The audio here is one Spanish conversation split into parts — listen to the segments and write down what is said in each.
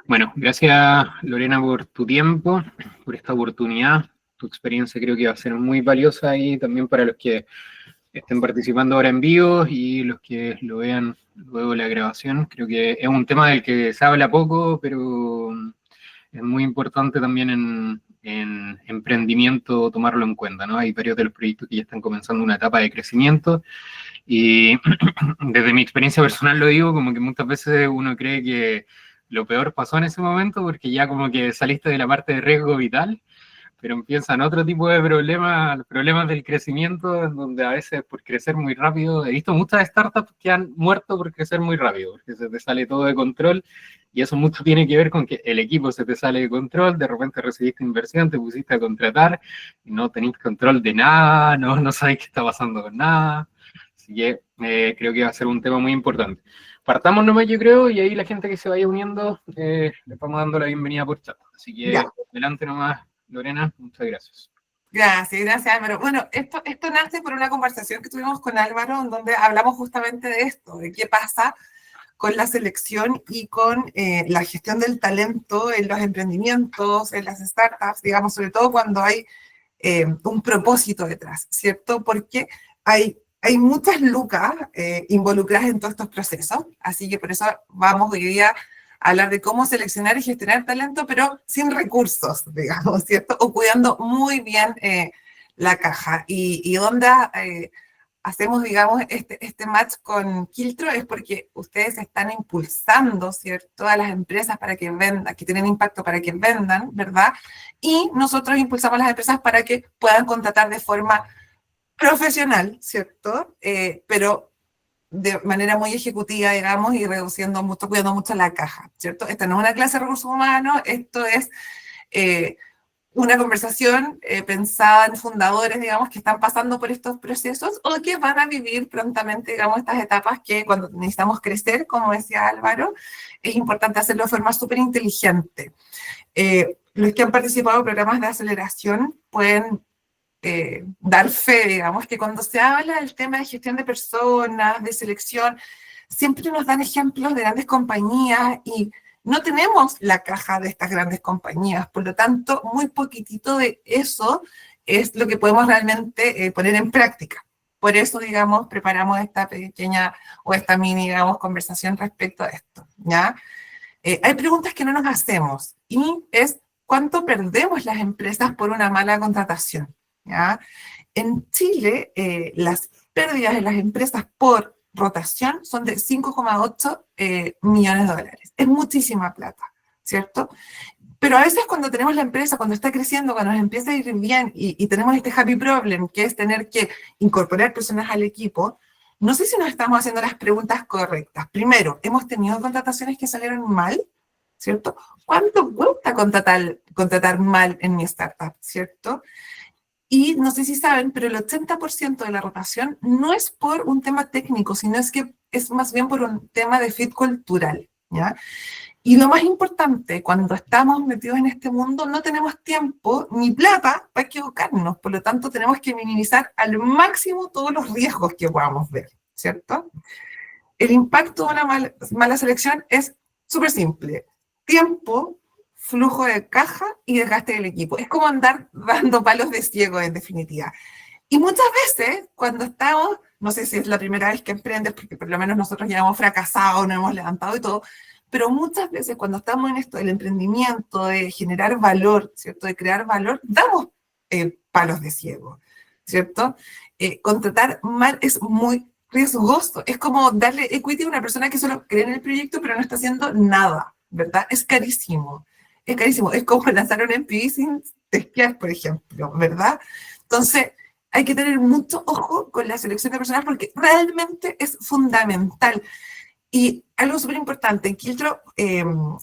Bueno, gracias Lorena por tu tiempo, por esta oportunidad. Tu experiencia creo que va a ser muy valiosa y también para los que estén participando ahora en vivo y los que lo vean luego de la grabación. Creo que es un tema del que se habla poco, pero es muy importante también en emprendimiento tomarlo en cuenta, ¿no? Hay varios de los proyectos que ya están comenzando una etapa de crecimiento y desde mi experiencia personal lo digo, como que muchas veces uno cree que lo peor pasó en ese momento porque ya como que saliste de la parte de riesgo vital, pero empiezan otro tipo de problemas, los problemas del crecimiento, en donde a veces por crecer muy rápido, he visto muchas startups que han muerto por crecer muy rápido, porque se te sale todo de control, y eso mucho tiene que ver con que el equipo se te sale de control, de repente recibiste inversión, te pusiste a contratar, y no tenéis control de nada, no sabéis qué está pasando con nada, así que creo que va a ser un tema muy importante. Partamos nomás, yo creo, y ahí la gente que se vaya uniendo, les vamos dando la bienvenida por chat. Así que, Ya, adelante nomás, Lorena, muchas gracias. gracias Álvaro. Bueno, esto nace por una conversación que tuvimos con Álvaro, en donde hablamos justamente de esto, de qué pasa con la selección y con la gestión del talento en los emprendimientos, en las startups, digamos, sobre todo cuando hay un propósito detrás, ¿cierto? Porque hay muchas lucas involucradas en todos estos procesos, así que por eso vamos hoy día a hablar de cómo seleccionar y gestionar talento, pero sin recursos, digamos, ¿cierto? O cuidando muy bien la caja. Y donde hacemos, digamos, este match con Kiltro es porque ustedes están impulsando, ¿cierto?, a las empresas para que vendan, que tienen impacto para que vendan, ¿verdad? Y nosotros impulsamos a las empresas para que puedan contratar de forma profesional, ¿cierto? Pero de manera muy ejecutiva, digamos, y reduciendo mucho, cuidando mucho la caja, ¿cierto? Esta no es una clase de recursos humanos, esto es una conversación pensada en fundadores, digamos, que están pasando por estos procesos o que van a vivir prontamente, digamos, estas etapas que cuando necesitamos crecer, como decía Álvaro, es importante hacerlo de forma súper inteligente. Los que han participado en programas de aceleración pueden dar fe, digamos, que cuando se habla del tema de gestión de personas, de selección, siempre nos dan ejemplos de grandes compañías y no tenemos la caja de estas grandes compañías, por lo tanto, muy poquitito de eso es lo que podemos realmente poner en práctica. Por eso, digamos, preparamos esta pequeña o esta mini, digamos, conversación respecto a esto, ¿ya? Hay preguntas que no nos hacemos y es ¿cuánto perdemos las empresas por una mala contratación? ¿Ya? En Chile, las pérdidas de las empresas por rotación son de 5,8 millones de dólares. Es muchísima plata, ¿cierto? Pero a veces cuando tenemos la empresa, cuando está creciendo, cuando nos empieza a ir bien y tenemos este happy problem, que es tener que incorporar personas al equipo, no sé si nos estamos haciendo las preguntas correctas. Primero, ¿hemos tenido contrataciones que salieron mal? ¿Cierto? ¿Cuánto cuesta contratar mal en mi startup? ¿Cierto? Y no sé si saben, pero el 80% de la rotación no es por un tema técnico, sino es que es más bien por un tema de fit cultural, ¿ya? Y lo más importante, cuando estamos metidos en este mundo, no tenemos tiempo ni plata para equivocarnos, por lo tanto tenemos que minimizar al máximo todos los riesgos que podamos ver, ¿cierto? El impacto de una mala selección es súper simple. Tiempo, flujo de caja y desgaste del equipo. Es como andar dando palos de ciego, en definitiva. Y muchas veces, cuando estamos, no sé si es la primera vez que emprendes, porque por lo menos nosotros ya hemos fracasado, no hemos levantado y todo, pero muchas veces cuando estamos en esto del emprendimiento, de generar valor, ¿cierto? De crear valor, damos palos de ciego, ¿cierto? Contratar mal es muy riesgoso. Es como darle equity a una persona que solo cree en el proyecto, pero no está haciendo nada, ¿verdad? Es carísimo. Es carísimo. Es como lanzar un MPV sin testear, por ejemplo, ¿verdad? Entonces, hay que tener mucho ojo con la selección de personas porque realmente es fundamental. Y algo súper importante, en Kiltro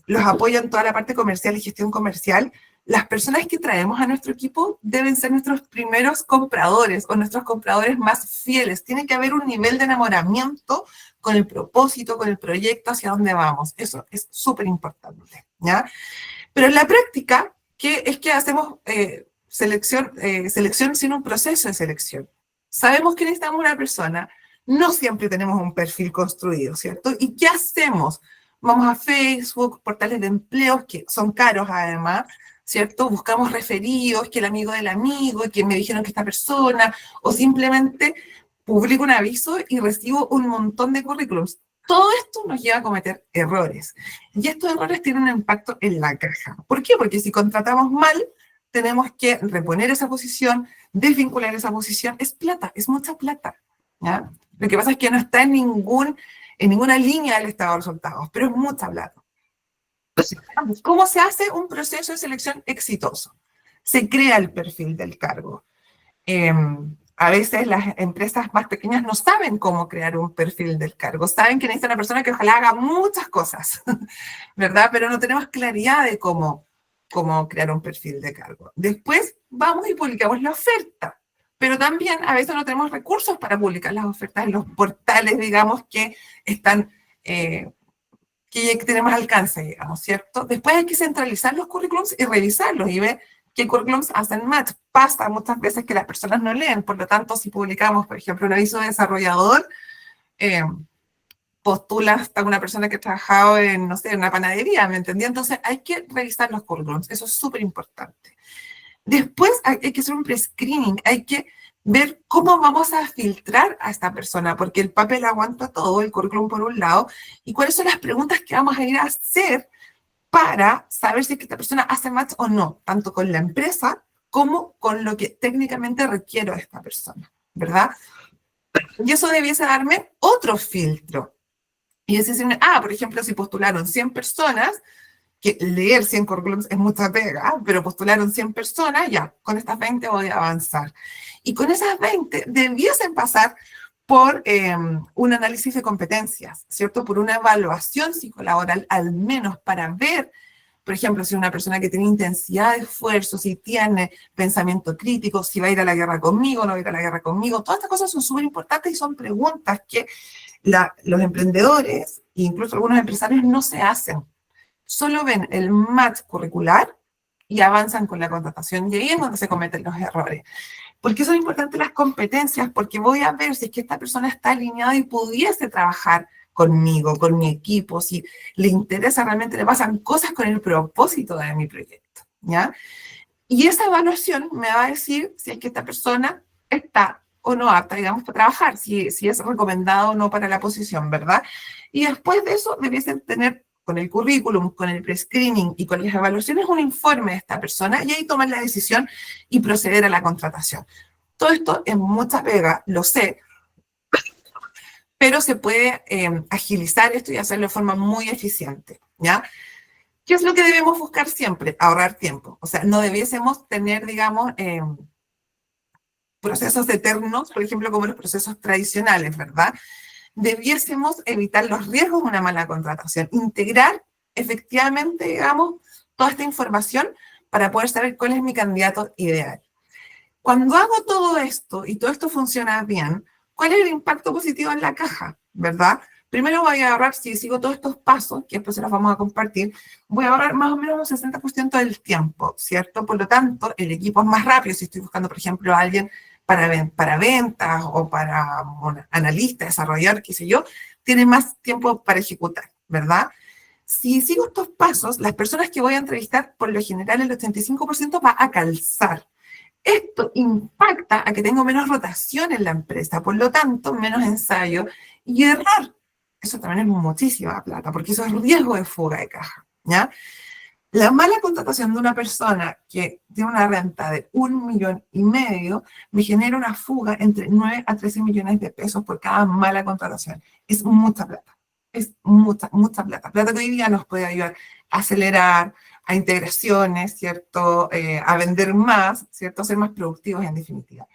los apoyan toda la parte comercial y gestión comercial. Las personas que traemos a nuestro equipo deben ser nuestros primeros compradores o nuestros compradores más fieles. Tiene que haber un nivel de enamoramiento con el propósito, con el proyecto, hacia dónde vamos. Eso es súper importante, ¿ya? Pero en la práctica, ¿qué es que hacemos selección sin un proceso de selección? Sabemos que necesitamos una persona, no siempre tenemos un perfil construido, ¿cierto? ¿Y qué hacemos? vamos a Facebook, portales de empleos que son caros además, ¿cierto? Buscamos referidos, que el amigo del amigo, que me dijeron que esta persona, o simplemente publico un aviso y recibo un montón de currículums. Todo esto nos lleva a cometer errores. Y estos errores tienen un impacto en la caja. ¿Por qué? Porque si contratamos mal, tenemos que reponer esa posición, desvincular esa posición. Es plata, es mucha plata, ¿ya? Lo que pasa es que no está en ninguna línea del estado de resultados, pero es mucha plata. ¿Cómo se hace un proceso de selección exitoso? Se crea el perfil del cargo. A veces las empresas más pequeñas no saben cómo crear un perfil del cargo. Saben que necesitan una persona que ojalá haga muchas cosas, ¿verdad? Pero no tenemos claridad de cómo crear un perfil de cargo. Después vamos y publicamos la oferta. Pero también a veces no tenemos recursos para publicar las ofertas en los portales, digamos, que están... que tenemos alcance, digamos, ¿cierto? Después hay que centralizar los currículums y revisarlos y ver qué currículums hacen match. Pasa muchas veces que las personas no leen, por lo tanto, si publicamos, por ejemplo, un aviso de desarrollador, postula hasta una persona que ha trabajado en, no sé, en una panadería, ¿me entendí? Entonces hay que revisar los currículums, eso es súper importante. Después hay que hacer un pre-screening, hay que ver cómo vamos a filtrar a esta persona, porque el papel aguanta todo, el currículum por un lado, y cuáles son las preguntas que vamos a ir a hacer para saber si esta persona hace match o no, tanto con la empresa como con lo que técnicamente requiero de esta persona, ¿verdad? Y eso debiese darme otro filtro. Y es decir, por ejemplo, si postularon 100 personas, que leer 100 currículums es mucha pega, pero postularon 100 personas, ya, con estas 20 voy a avanzar. Y con esas 20 debiesen pasar por un análisis de competencias, ¿cierto? Por una evaluación psicolaboral, al menos para ver, por ejemplo, si una persona que tiene intensidad de esfuerzo, si tiene pensamiento crítico, si va a ir a la guerra conmigo, no va a ir a la guerra conmigo. Todas estas cosas son súper importantes y son preguntas que los emprendedores, e incluso algunos empresarios, no se hacen. Solo ven el match curricular y avanzan con la contratación. Y ahí es donde se cometen los errores. ¿Por qué son importantes las competencias? Porque voy a ver si es que esta persona está alineada y pudiese trabajar conmigo, con mi equipo, si le interesa, realmente le pasan cosas con el propósito de mi proyecto, ¿ya? Y esa evaluación me va a decir si es que esta persona está o no apta, digamos, para trabajar, si es recomendado o no para la posición, ¿verdad? Y después de eso debiesen tener con el currículum, con el pre-screening y con las evaluaciones un informe de esta persona y ahí tomar la decisión y proceder a la contratación. Todo esto es mucha pega, lo sé, pero se puede agilizar esto y hacerlo de forma muy eficiente, ¿ya? ¿Qué es lo que debemos buscar siempre? Ahorrar tiempo. O sea, no debiésemos tener, digamos, procesos eternos, por ejemplo, como los procesos tradicionales, ¿verdad? Debiésemos evitar los riesgos de una mala contratación, integrar efectivamente, digamos, toda esta información para poder saber cuál es mi candidato ideal. Cuando hago todo esto y todo esto funciona bien, ¿cuál es el impacto positivo en la caja? ¿Verdad? Primero voy a ahorrar, si sigo todos estos pasos, que después se los vamos a compartir, voy a ahorrar más o menos un 60% del tiempo, ¿cierto? Por lo tanto, el equipo es más rápido. Si estoy buscando, por ejemplo, a alguien para ventas o para analista, desarrollador, qué sé yo, tiene más tiempo para ejecutar, ¿verdad? Si sigo estos pasos, las personas que voy a entrevistar, por lo general, el 85% va a calzar. Esto impacta a que tengo menos rotación en la empresa, por lo tanto, menos ensayo y error. Eso también es muchísima plata, porque eso es riesgo de fuga de caja, ¿ya? La mala contratación de una persona que tiene una renta de 1,5 millones me genera una fuga entre 9 a 13 millones de pesos por cada mala contratación. Es mucha plata. Es mucha, mucha plata. Plata que hoy día nos puede ayudar a acelerar, a integraciones, ¿cierto? A vender más, ¿cierto? A ser más productivos en definitiva.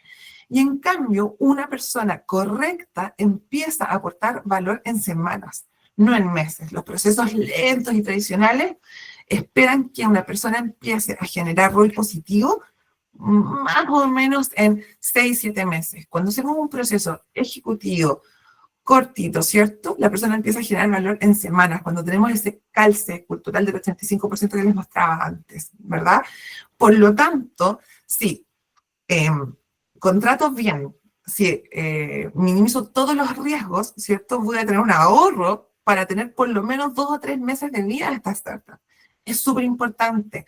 Y en cambio, una persona correcta empieza a aportar valor en semanas, no en meses. Los procesos lentos y tradicionales esperan que una persona empiece a generar rol positivo más o menos en 6, 7 meses. Cuando hacemos un proceso ejecutivo cortito, ¿cierto? La persona empieza a generar valor en semanas, cuando tenemos ese calce cultural del 85% que les mostraba antes, ¿verdad? Por lo tanto, sí, contrato bien, si minimizo todos los riesgos, ¿cierto? Voy a tener un ahorro para tener por lo menos 2 o 3 meses de vida de esta startup. Es súper importante.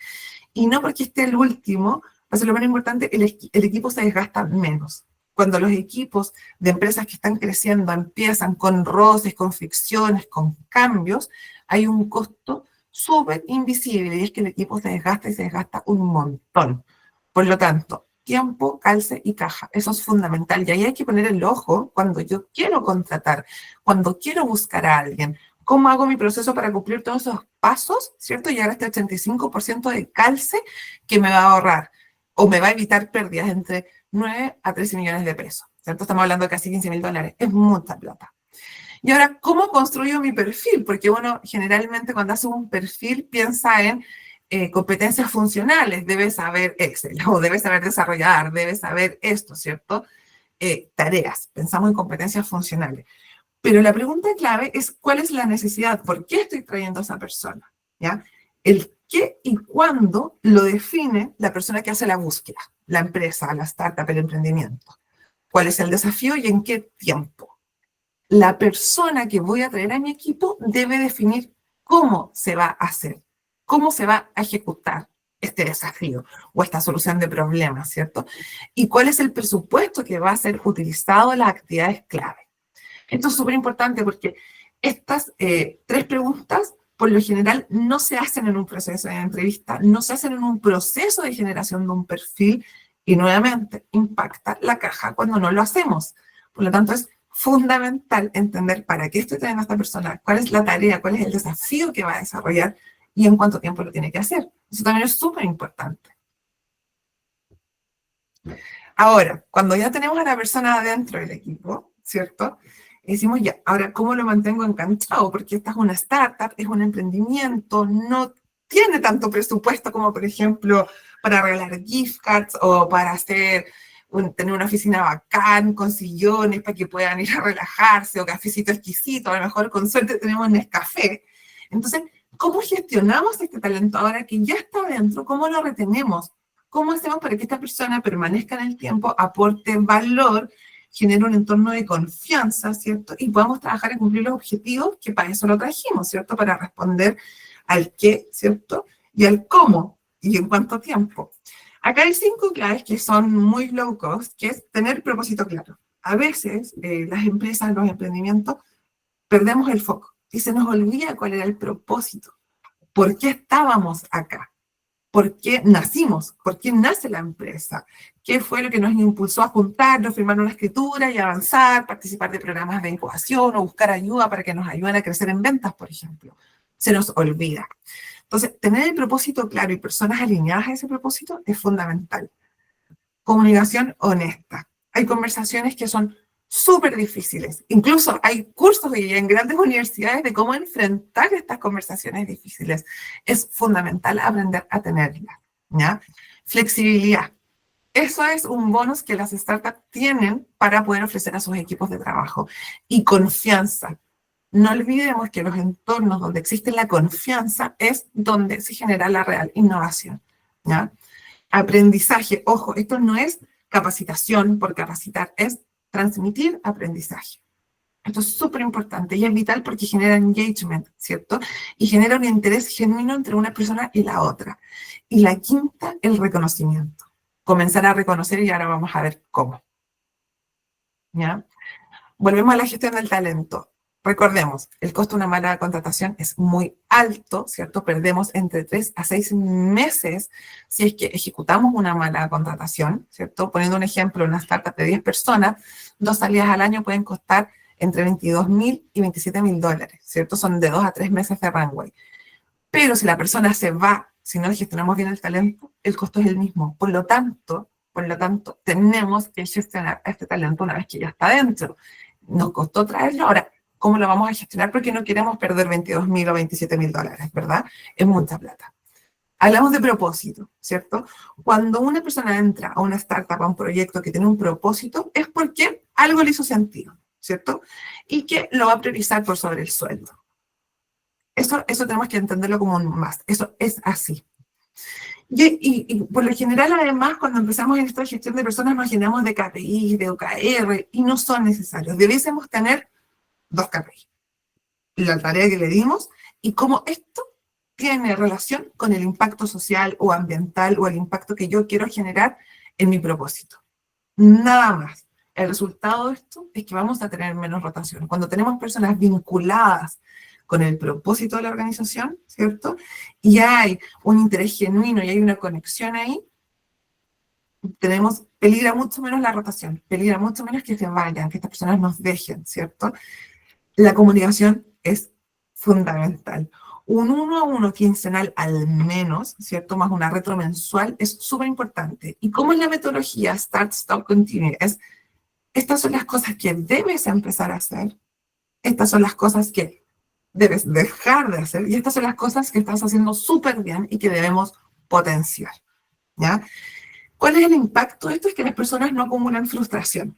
Y no porque esté el último, va a ser lo menos importante, el equipo se desgasta menos. Cuando los equipos de empresas que están creciendo empiezan con roces, con fricciones, con cambios, hay un costo súper invisible y es que el equipo se desgasta y se desgasta un montón. Por lo tanto, tiempo, calce y caja. Eso es fundamental. Y ahí hay que poner el ojo cuando yo quiero contratar, cuando quiero buscar a alguien. ¿Cómo hago mi proceso para cumplir todos esos pasos? ¿Cierto? Llegar a este 85% de calce que me va a ahorrar o me va a evitar pérdidas entre 9 a 13 millones de pesos. ¿Cierto? Estamos hablando de casi $15.000. Es mucha plata. Y ahora, ¿cómo construyo mi perfil? Porque uno generalmente cuando hace un perfil piensa en competencias funcionales. Debes saber Excel o debes saber desarrollar, debes saber esto, ¿cierto? Tareas. Pensamos en competencias funcionales. Pero la pregunta clave es ¿cuál es la necesidad? ¿Por qué estoy trayendo a esa persona? ¿Ya? El qué y cuándo lo define la persona que hace la búsqueda, la empresa, la startup, el emprendimiento. ¿Cuál es el desafío y en qué tiempo? La persona que voy a traer a mi equipo debe definir cómo se va a hacer, cómo se va a ejecutar este desafío o esta solución de problemas, ¿cierto? Y cuál es el presupuesto que va a ser utilizado en las actividades clave. Esto es súper importante porque estas 3 preguntas, por lo general, no se hacen en un proceso de entrevista, no se hacen en un proceso de generación de un perfil y nuevamente impacta la caja cuando no lo hacemos. Por lo tanto, es fundamental entender para qué estoy trayendo a esta persona, cuál es la tarea, cuál es el desafío que va a desarrollar y en cuánto tiempo lo tiene que hacer. Eso también es súper importante. Ahora, cuando ya tenemos a la persona adentro del equipo, ¿cierto? Y decimos, ya, ahora, ¿cómo lo mantengo enganchado? Porque esta es una startup, es un emprendimiento, no tiene tanto presupuesto como, por ejemplo, para regalar gift cards o para tener una oficina bacán con sillones para que puedan ir a relajarse o cafecito exquisito, a lo mejor con suerte tenemos Nescafé. Entonces, ¿cómo gestionamos este talento ahora que ya está adentro? ¿Cómo lo retenemos? ¿Cómo hacemos para que esta persona permanezca en el tiempo, aporte valor, genere un entorno de confianza, ¿cierto? Y podamos trabajar en cumplir los objetivos que para eso lo trajimos, ¿cierto? Para responder al qué, ¿cierto? Y al cómo y en cuánto tiempo. Acá hay 5 claves que son muy low cost, que es tener propósito claro. A veces las empresas, los emprendimientos, perdemos el foco y se nos olvida cuál era el propósito. ¿Por qué estábamos acá? ¿Por qué nacimos? ¿Por qué nace la empresa? ¿Qué fue lo que nos impulsó a juntarnos, firmar una escritura y avanzar, participar de programas de incubación o buscar ayuda para que nos ayuden a crecer en ventas, por ejemplo? Se nos olvida. Entonces, tener el propósito claro y personas alineadas a ese propósito es fundamental. Comunicación honesta. Hay conversaciones que son súper difíciles. Incluso hay cursos en grandes universidades de cómo enfrentar estas conversaciones difíciles. Es fundamental aprender a tenerlas, ¿ya? Flexibilidad. Eso es un bonus que las startups tienen para poder ofrecer a sus equipos de trabajo. Y confianza. No olvidemos que los entornos donde existe la confianza es donde se genera la real innovación, ¿ya? Aprendizaje. Ojo, esto no es capacitación por capacitar, es transmitir aprendizaje. Esto es súper importante y es vital porque genera engagement, ¿cierto? Y genera un interés genuino entre una persona y la otra. Y la quinta, el reconocimiento. Comenzar a reconocer y ahora vamos a ver cómo. ¿Ya? Volvemos a la gestión del talento. Recordemos, el costo de una mala contratación es muy alto, ¿cierto? Perdemos entre 3 a 6 meses si es que ejecutamos una mala contratación, ¿cierto? Poniendo un ejemplo, una startup de 10 personas, 2 salidas al año pueden costar entre $22.000 y $27.000, ¿cierto? Son de 2 a 3 meses de runway. Pero si la persona se va, si no le gestionamos bien el talento, el costo es el mismo. Por lo tanto, tenemos que gestionar a este talento una vez que ya está dentro. Nos costó traerlo, ahora, ¿cómo lo vamos a gestionar? Porque no queremos perder $22.000 o $27.000, ¿verdad? Es mucha plata. Hablamos de propósito, ¿cierto? Cuando una persona entra a una startup, a un proyecto que tiene un propósito, es porque algo le hizo sentido, ¿cierto? Y que lo va a priorizar por sobre el sueldo. Eso tenemos que entenderlo como un más. Eso es así. Y por lo general, además, cuando empezamos en esta gestión de personas, nos llenamos de KPI, de OKR, y no son necesarios. Debiésemos tener 2 KPI. la tarea que le dimos y cómo esto tiene relación con el impacto social o ambiental o el impacto que yo quiero generar en mi propósito. Nada más. El resultado de esto es que vamos a tener menos rotación. Cuando tenemos personas vinculadas con el propósito de la organización, ¿cierto? Y hay un interés genuino y hay una conexión ahí, peligra mucho menos la rotación, peligra mucho menos que se vayan, que estas personas nos dejen, ¿cierto? La comunicación es fundamental. Un 1-a-1 quincenal al menos, ¿cierto? Más una retro mensual es súper importante. ¿Y cómo es la metodología Start, Stop, Continue? Estas son las cosas que debes empezar a hacer, estas son las cosas que debes dejar de hacer y estas son las cosas que estás haciendo súper bien y que debemos potenciar, ¿ya? ¿Cuál es el impacto de esto? Es que las personas no acumulan frustración.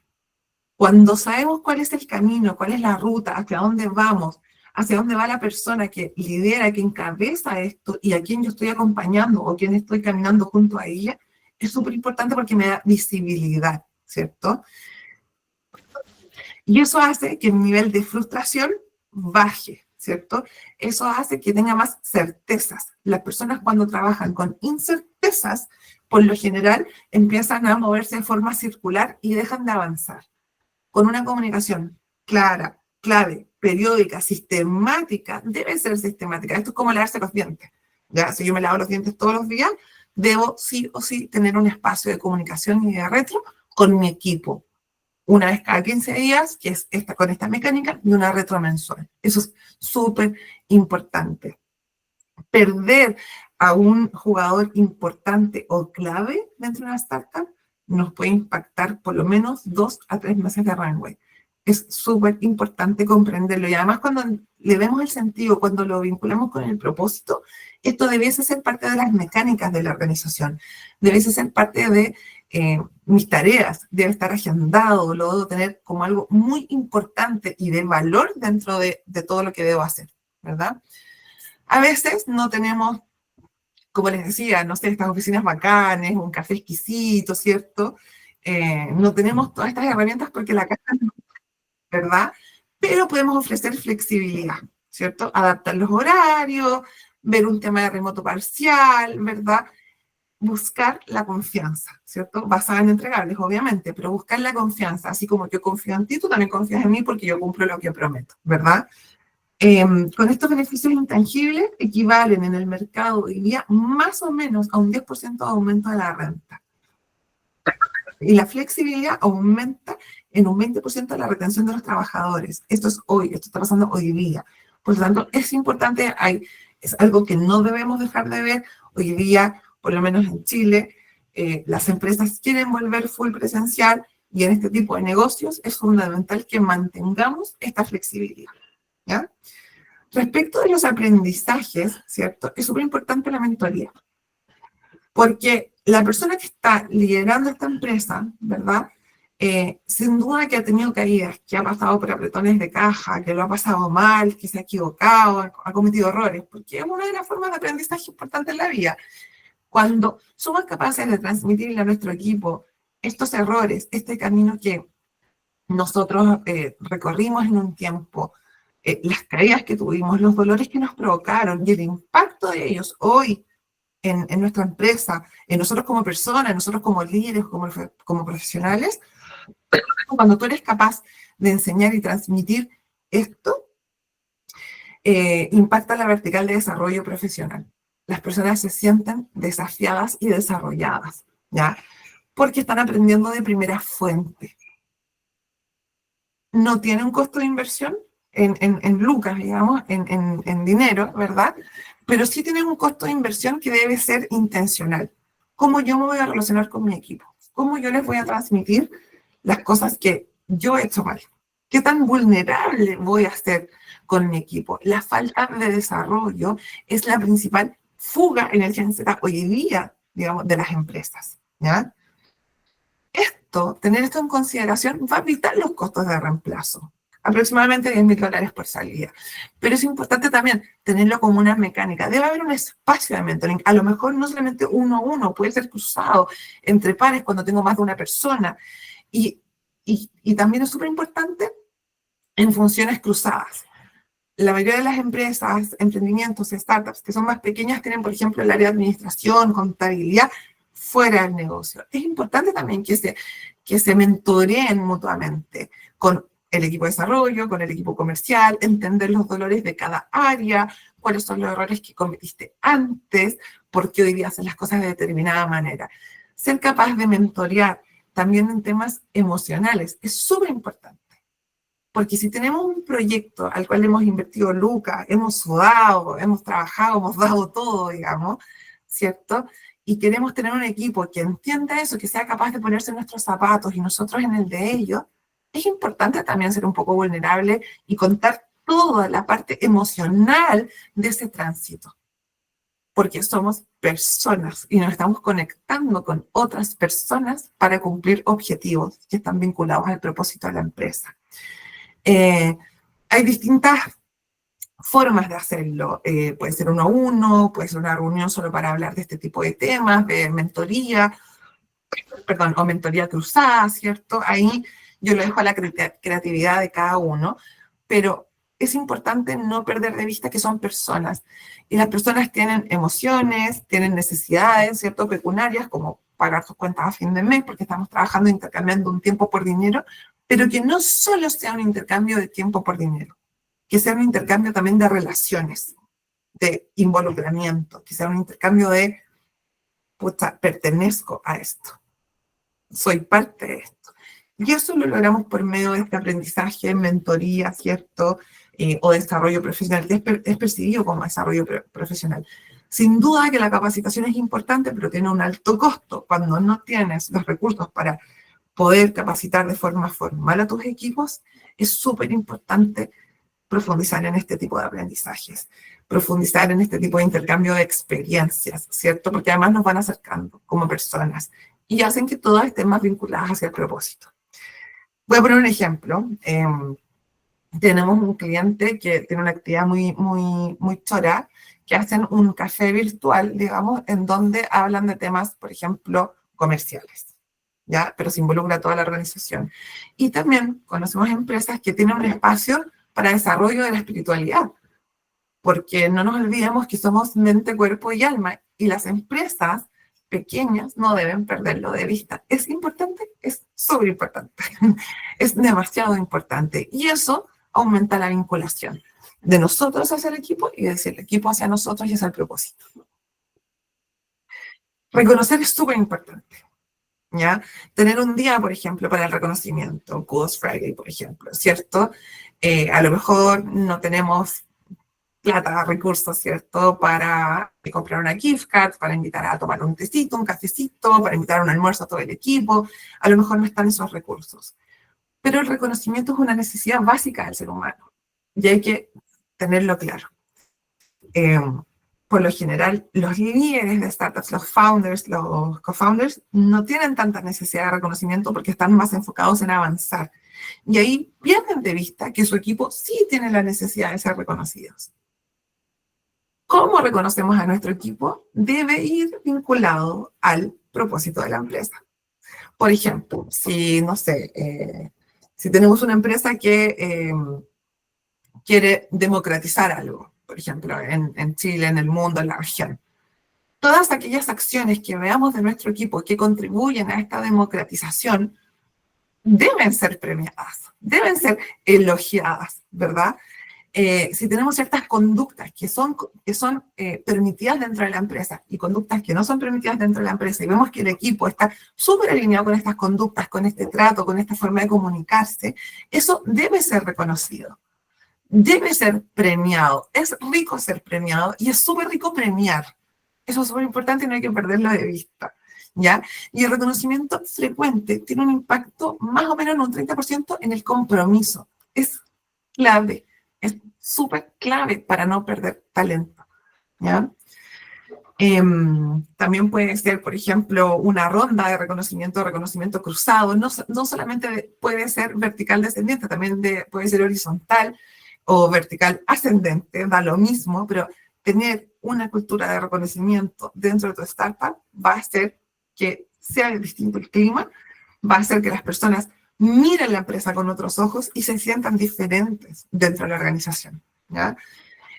Cuando sabemos cuál es el camino, cuál es la ruta, hacia dónde vamos, hacia dónde va la persona que lidera, que encabeza esto y a quién yo estoy acompañando o quién estoy caminando junto a ella, es súper importante porque me da visibilidad, ¿cierto? Y eso hace que el nivel de frustración baje, ¿cierto? Eso hace que tenga más certezas. Las personas cuando trabajan con incertezas, por lo general, empiezan a moverse de forma circular y dejan de avanzar. Con una comunicación clara, clave, periódica, sistemática, debe ser sistemática. Esto es como lavarse los dientes. Ya, si yo me lavo los dientes todos los días, debo sí o sí tener un espacio de comunicación y de retro con mi equipo. Una vez cada 15 días, que es con esta mecánica, y una retro mensual. Eso es súper importante. Perder a un jugador importante o clave dentro de una startup nos puede impactar por lo menos 2 a 3 meses de runway. Es súper importante comprenderlo. Y además cuando le vemos el sentido, cuando lo vinculamos con el propósito, esto debiese ser parte de las mecánicas de la organización. Debiese ser parte de mis tareas. Debe estar agendado, lo debo tener como algo muy importante y de valor dentro de todo lo que debo hacer, ¿verdad? A veces no tenemos, como les decía, no sé, estas oficinas bacanes, un café exquisito, ¿cierto? No tenemos todas estas herramientas porque la casa no, ¿verdad? Pero podemos ofrecer flexibilidad, ¿cierto? Adaptar los horarios, ver un tema de remoto parcial, ¿verdad? Buscar la confianza, ¿cierto? Basada en entregables, obviamente, pero buscar la confianza, así como yo confío en ti, tú también confías en mí porque yo cumplo lo que prometo, ¿verdad? Con estos beneficios intangibles equivalen en el mercado hoy día más o menos a un 10% de aumento de la renta. Y la flexibilidad aumenta en un 20% de la retención de los trabajadores. Esto es hoy, esto está pasando hoy día. Por lo tanto, es importante, es algo que no debemos dejar de ver. Hoy día, por lo menos en Chile, las empresas quieren volver full presencial y en este tipo de negocios es fundamental que mantengamos esta flexibilidad, ¿ya? Respecto de los aprendizajes, ¿cierto? Es súper importante la mentoría. Porque la persona que está liderando esta empresa, ¿verdad? Sin duda que ha tenido caídas, que ha pasado por apretones de caja, que lo ha pasado mal, que se ha equivocado, ha cometido errores, porque es una de las formas de aprendizaje importantes en la vida. Cuando somos capaces de transmitirle a nuestro equipo estos errores, este camino que nosotros recorrimos en un tiempo, las caídas que tuvimos, los dolores que nos provocaron y el impacto de ellos hoy en nuestra empresa, en nosotros como personas, en nosotros como líderes, como profesionales, cuando tú eres capaz de enseñar y transmitir esto, impacta la vertical de desarrollo profesional. Las personas se sienten desafiadas y desarrolladas, ¿ya? Porque están aprendiendo de primera fuente. No tiene un costo de inversión en lucas, digamos, en dinero, ¿verdad? Pero sí tiene un costo de inversión que debe ser intencional. ¿Cómo yo me voy a relacionar con mi equipo? ¿Cómo yo les voy a transmitir las cosas que yo he hecho mal? ¿Qué tan vulnerable voy a ser con mi equipo? La falta de desarrollo es la principal fuga energética hoy día, digamos, de las empresas, ¿ya? Tener esto en consideración va a evitar los costos de reemplazo, aproximadamente $10.000 por salida. Pero es importante también tenerlo como una mecánica. Debe haber un espacio de mentoring, a lo mejor no solamente 1-a-1, puede ser cruzado entre pares cuando tengo más de una persona. Y también es súper importante en funciones cruzadas. la mayoría de las empresas, emprendimientos, startups que son más pequeñas tienen, por ejemplo, el área de administración, contabilidad, fuera del negocio. Es importante también que se mentoreen mutuamente con el equipo de desarrollo, con el equipo comercial, entender los dolores de cada área, cuáles son los errores que cometiste antes, por qué hoy día hacen las cosas de determinada manera. Ser capaz de mentorear también en temas emocionales es súper importante. Porque si tenemos un proyecto al cual hemos invertido lucas, hemos sudado, hemos trabajado, hemos dado todo, digamos, ¿cierto? Y queremos tener un equipo que entienda eso, que sea capaz de ponerse en nuestros zapatos y nosotros en el de ellos, es importante también ser un poco vulnerable y contar toda la parte emocional de ese tránsito. Porque somos personas y nos estamos conectando con otras personas para cumplir objetivos que están vinculados al propósito de la empresa. Hay distintas formas de hacerlo. Puede ser uno a uno, puede ser una reunión solo para hablar de este tipo de temas, de mentoría, perdón, o mentoría cruzada, ¿cierto? Ahí yo lo dejo a la creatividad de cada uno, pero es importante no perder de vista que son personas. Y las personas tienen emociones, tienen necesidades, ¿cierto? Pecuniarias, como pagar sus cuentas a fin de mes, porque estamos trabajando intercambiando un tiempo por dinero, pero que no solo sea un intercambio de tiempo por dinero, que sea un intercambio también de relaciones, de involucramiento, que sea un intercambio de, puta, pertenezco a esto, soy parte de esto. Y eso lo logramos por medio de este aprendizaje, mentoría, ¿cierto? O desarrollo profesional, que es percibido como desarrollo profesional. Sin duda que la capacitación es importante, pero tiene un alto costo. Cuando no tienes los recursos para poder capacitar de forma formal a tus equipos, es súper importante profundizar en este tipo de aprendizajes, profundizar en este tipo de intercambio de experiencias, ¿cierto? Porque además nos van acercando como personas y hacen que todas estén más vinculadas hacia el propósito. Voy a poner un ejemplo. Tenemos un cliente que tiene una actividad muy chora, que hacen un café virtual, digamos, en donde hablan de temas, por ejemplo, comerciales, ¿ya? Pero se involucra toda la organización. Y también conocemos empresas que tienen un espacio para desarrollo de la espiritualidad, porque no nos olvidemos que somos mente, cuerpo y alma, y las empresas pequeñas no deben perderlo de vista. ¿Es importante? Es súper importante. Es demasiado importante. Y eso aumenta la vinculación de nosotros hacia el equipo y del equipo hacia nosotros y hacia el propósito. Reconocer es súper importante, ¿ya? Tener un día, por ejemplo, para el reconocimiento, Kudos Friday, por ejemplo, ¿cierto? A lo mejor no tenemos plata, recursos, ¿cierto? Para comprar una gift card, para invitar a tomar un tecito, un cafecito, para invitar a un almuerzo a todo el equipo. A lo mejor no están esos recursos. Pero el reconocimiento es una necesidad básica del ser humano y hay que tenerlo claro. Por lo general, los líderes de startups, los founders, los co-founders, no tienen tanta necesidad de reconocimiento porque están más enfocados en avanzar. Y ahí pierden de vista que su equipo sí tiene la necesidad de ser reconocidos. ¿Cómo reconocemos a nuestro equipo? Debe ir vinculado al propósito de la empresa. Por ejemplo, si, no sé, si tenemos una empresa que quiere democratizar algo, por ejemplo, en Chile, en el mundo, en la región, todas aquellas acciones que veamos de nuestro equipo que contribuyen a esta democratización deben ser premiadas, deben ser elogiadas, ¿verdad? Si tenemos ciertas conductas que son permitidas dentro de la empresa y conductas que no son permitidas dentro de la empresa y vemos que el equipo está súper alineado con estas conductas, con este trato, con esta forma de comunicarse, eso debe ser reconocido, debe ser premiado. Es rico ser premiado y es súper rico premiar. Eso es súper importante y no hay que perderlo de vista, ¿ya? Y el reconocimiento frecuente tiene un impacto más o menos en un 30% en el compromiso. Es clave. Es súper clave para no perder talento, ¿ya? También puede ser, por ejemplo, una ronda de reconocimiento cruzado. No solamente puede ser vertical descendiente, también puede ser horizontal o vertical ascendente, da lo mismo, pero tener una cultura de reconocimiento dentro de tu startup va a hacer que sea distinto el clima, va a hacer que las personas miren la empresa con otros ojos y se sientan diferentes dentro de la organización, ¿ya?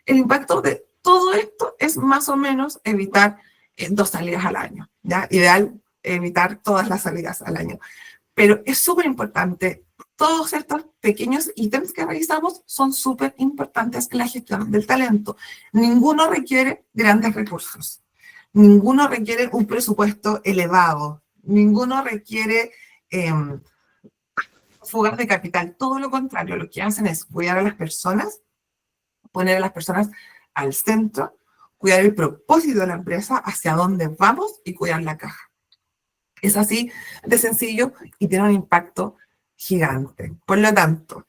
El impacto de todo esto es más o menos evitar 2 salidas al año, ¿ya? Ideal evitar todas las salidas al año. Pero es súper importante, todos estos pequeños ítems que revisamos son súper importantes en la gestión del talento. Ninguno requiere grandes recursos, ninguno requiere un presupuesto elevado, ninguno requiere fugas de capital. Todo lo contrario, lo que hacen es cuidar a las personas, poner a las personas al centro, cuidar el propósito de la empresa, hacia dónde vamos y cuidar la caja. Es así de sencillo y tiene un impacto gigante. Por lo tanto,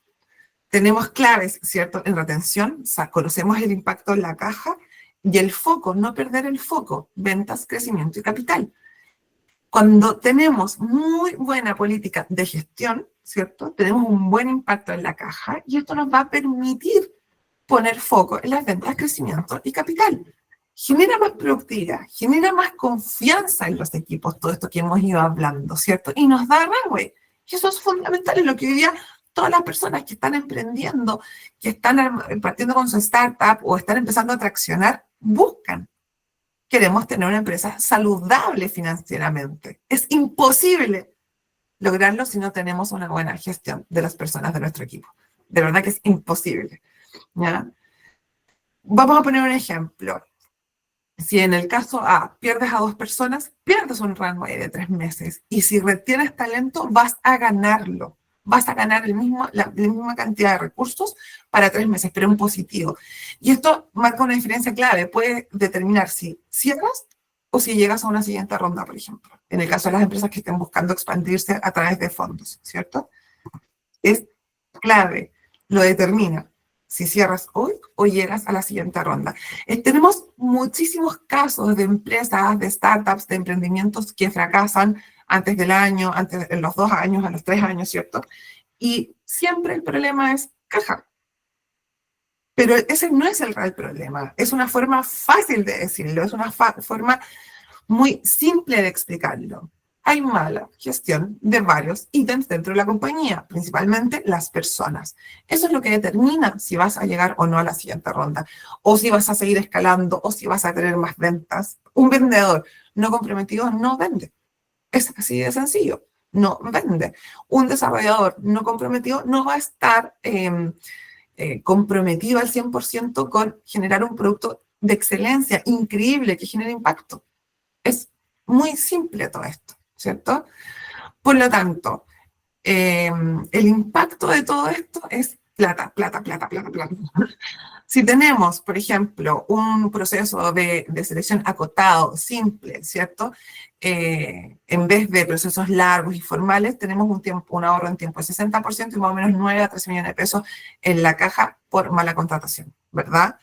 tenemos claves, ¿cierto? En retención, o sea, conocemos el impacto en la caja y el foco, no perder el foco, ventas, crecimiento y capital. Cuando tenemos muy buena política de gestión, ¿cierto? Tenemos un buen impacto en la caja y esto nos va a permitir poner foco en las ventas, crecimiento y capital. Genera más productividad, genera más confianza en los equipos, todo esto que hemos ido hablando, ¿cierto? Y nos da runway. Y eso es fundamental en lo que hoy día todas las personas que están emprendiendo, que están partiendo con su startup o están empezando a traccionar, buscan. Queremos tener una empresa saludable financieramente. Es imposible lograrlo si no tenemos una buena gestión de las personas de nuestro equipo. De verdad que es imposible, ¿ya? Vamos a poner un ejemplo. Si en el caso A pierdes a 2 personas, pierdes un runway de 3 meses. Y si retienes talento, vas a ganarlo. Vas a ganar la misma cantidad de recursos para 3 meses, pero en positivo. Y esto marca una diferencia clave. Puede determinar si cierras o si llegas a una siguiente ronda, por ejemplo. En el caso de las empresas que estén buscando expandirse a través de fondos, ¿cierto? Es clave. Lo determina si cierras hoy o llegas a la siguiente ronda. Tenemos muchísimos casos de empresas, de startups, de emprendimientos que fracasan antes del año, antes de los 2 años, a los 3 años, ¿cierto? Y siempre el problema es caja. Pero ese no es el real problema. Es una forma fácil de decirlo, es una forma muy simple de explicarlo. Hay mala gestión de varios ítems dentro de la compañía, principalmente las personas. Eso es lo que determina si vas a llegar o no a la siguiente ronda, o si vas a seguir escalando, o si vas a tener más ventas. Un vendedor no comprometido no vende. Es así de sencillo, no vende. Un desarrollador no comprometido no va a estar comprometido al 100% con generar un producto de excelencia increíble que genere impacto. Es muy simple todo esto, ¿cierto? Por lo tanto, el impacto de todo esto es plata, plata, plata, plata, plata. Si tenemos, por ejemplo, un proceso de selección acotado, simple, ¿cierto? En vez de procesos largos y formales, tenemos un ahorro en tiempo de 60% y más o menos 9 a 13 millones de pesos en la caja por mala contratación, ¿verdad?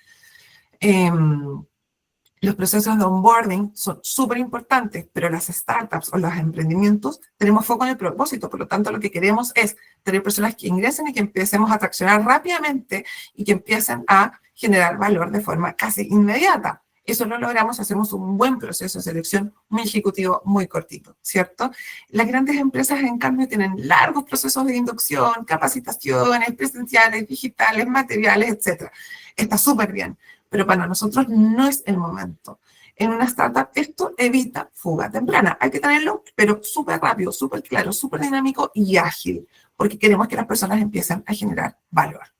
Los procesos de onboarding son súper importantes, pero las startups o los emprendimientos tenemos foco en el propósito. Por lo tanto, lo que queremos es tener personas que ingresen y que empecemos a traccionar rápidamente y que empiecen a generar valor de forma casi inmediata. Eso lo logramos, hacemos un buen proceso de selección muy ejecutivo, muy cortito, ¿cierto? Las grandes empresas, en cambio, tienen largos procesos de inducción, capacitaciones presenciales, digitales, materiales, etc. Está súper bien. Pero para nosotros no es el momento. En una startup esto evita fuga temprana. Hay que tenerlo, pero súper rápido, súper claro, súper dinámico y ágil, porque queremos que las personas empiecen a generar valor.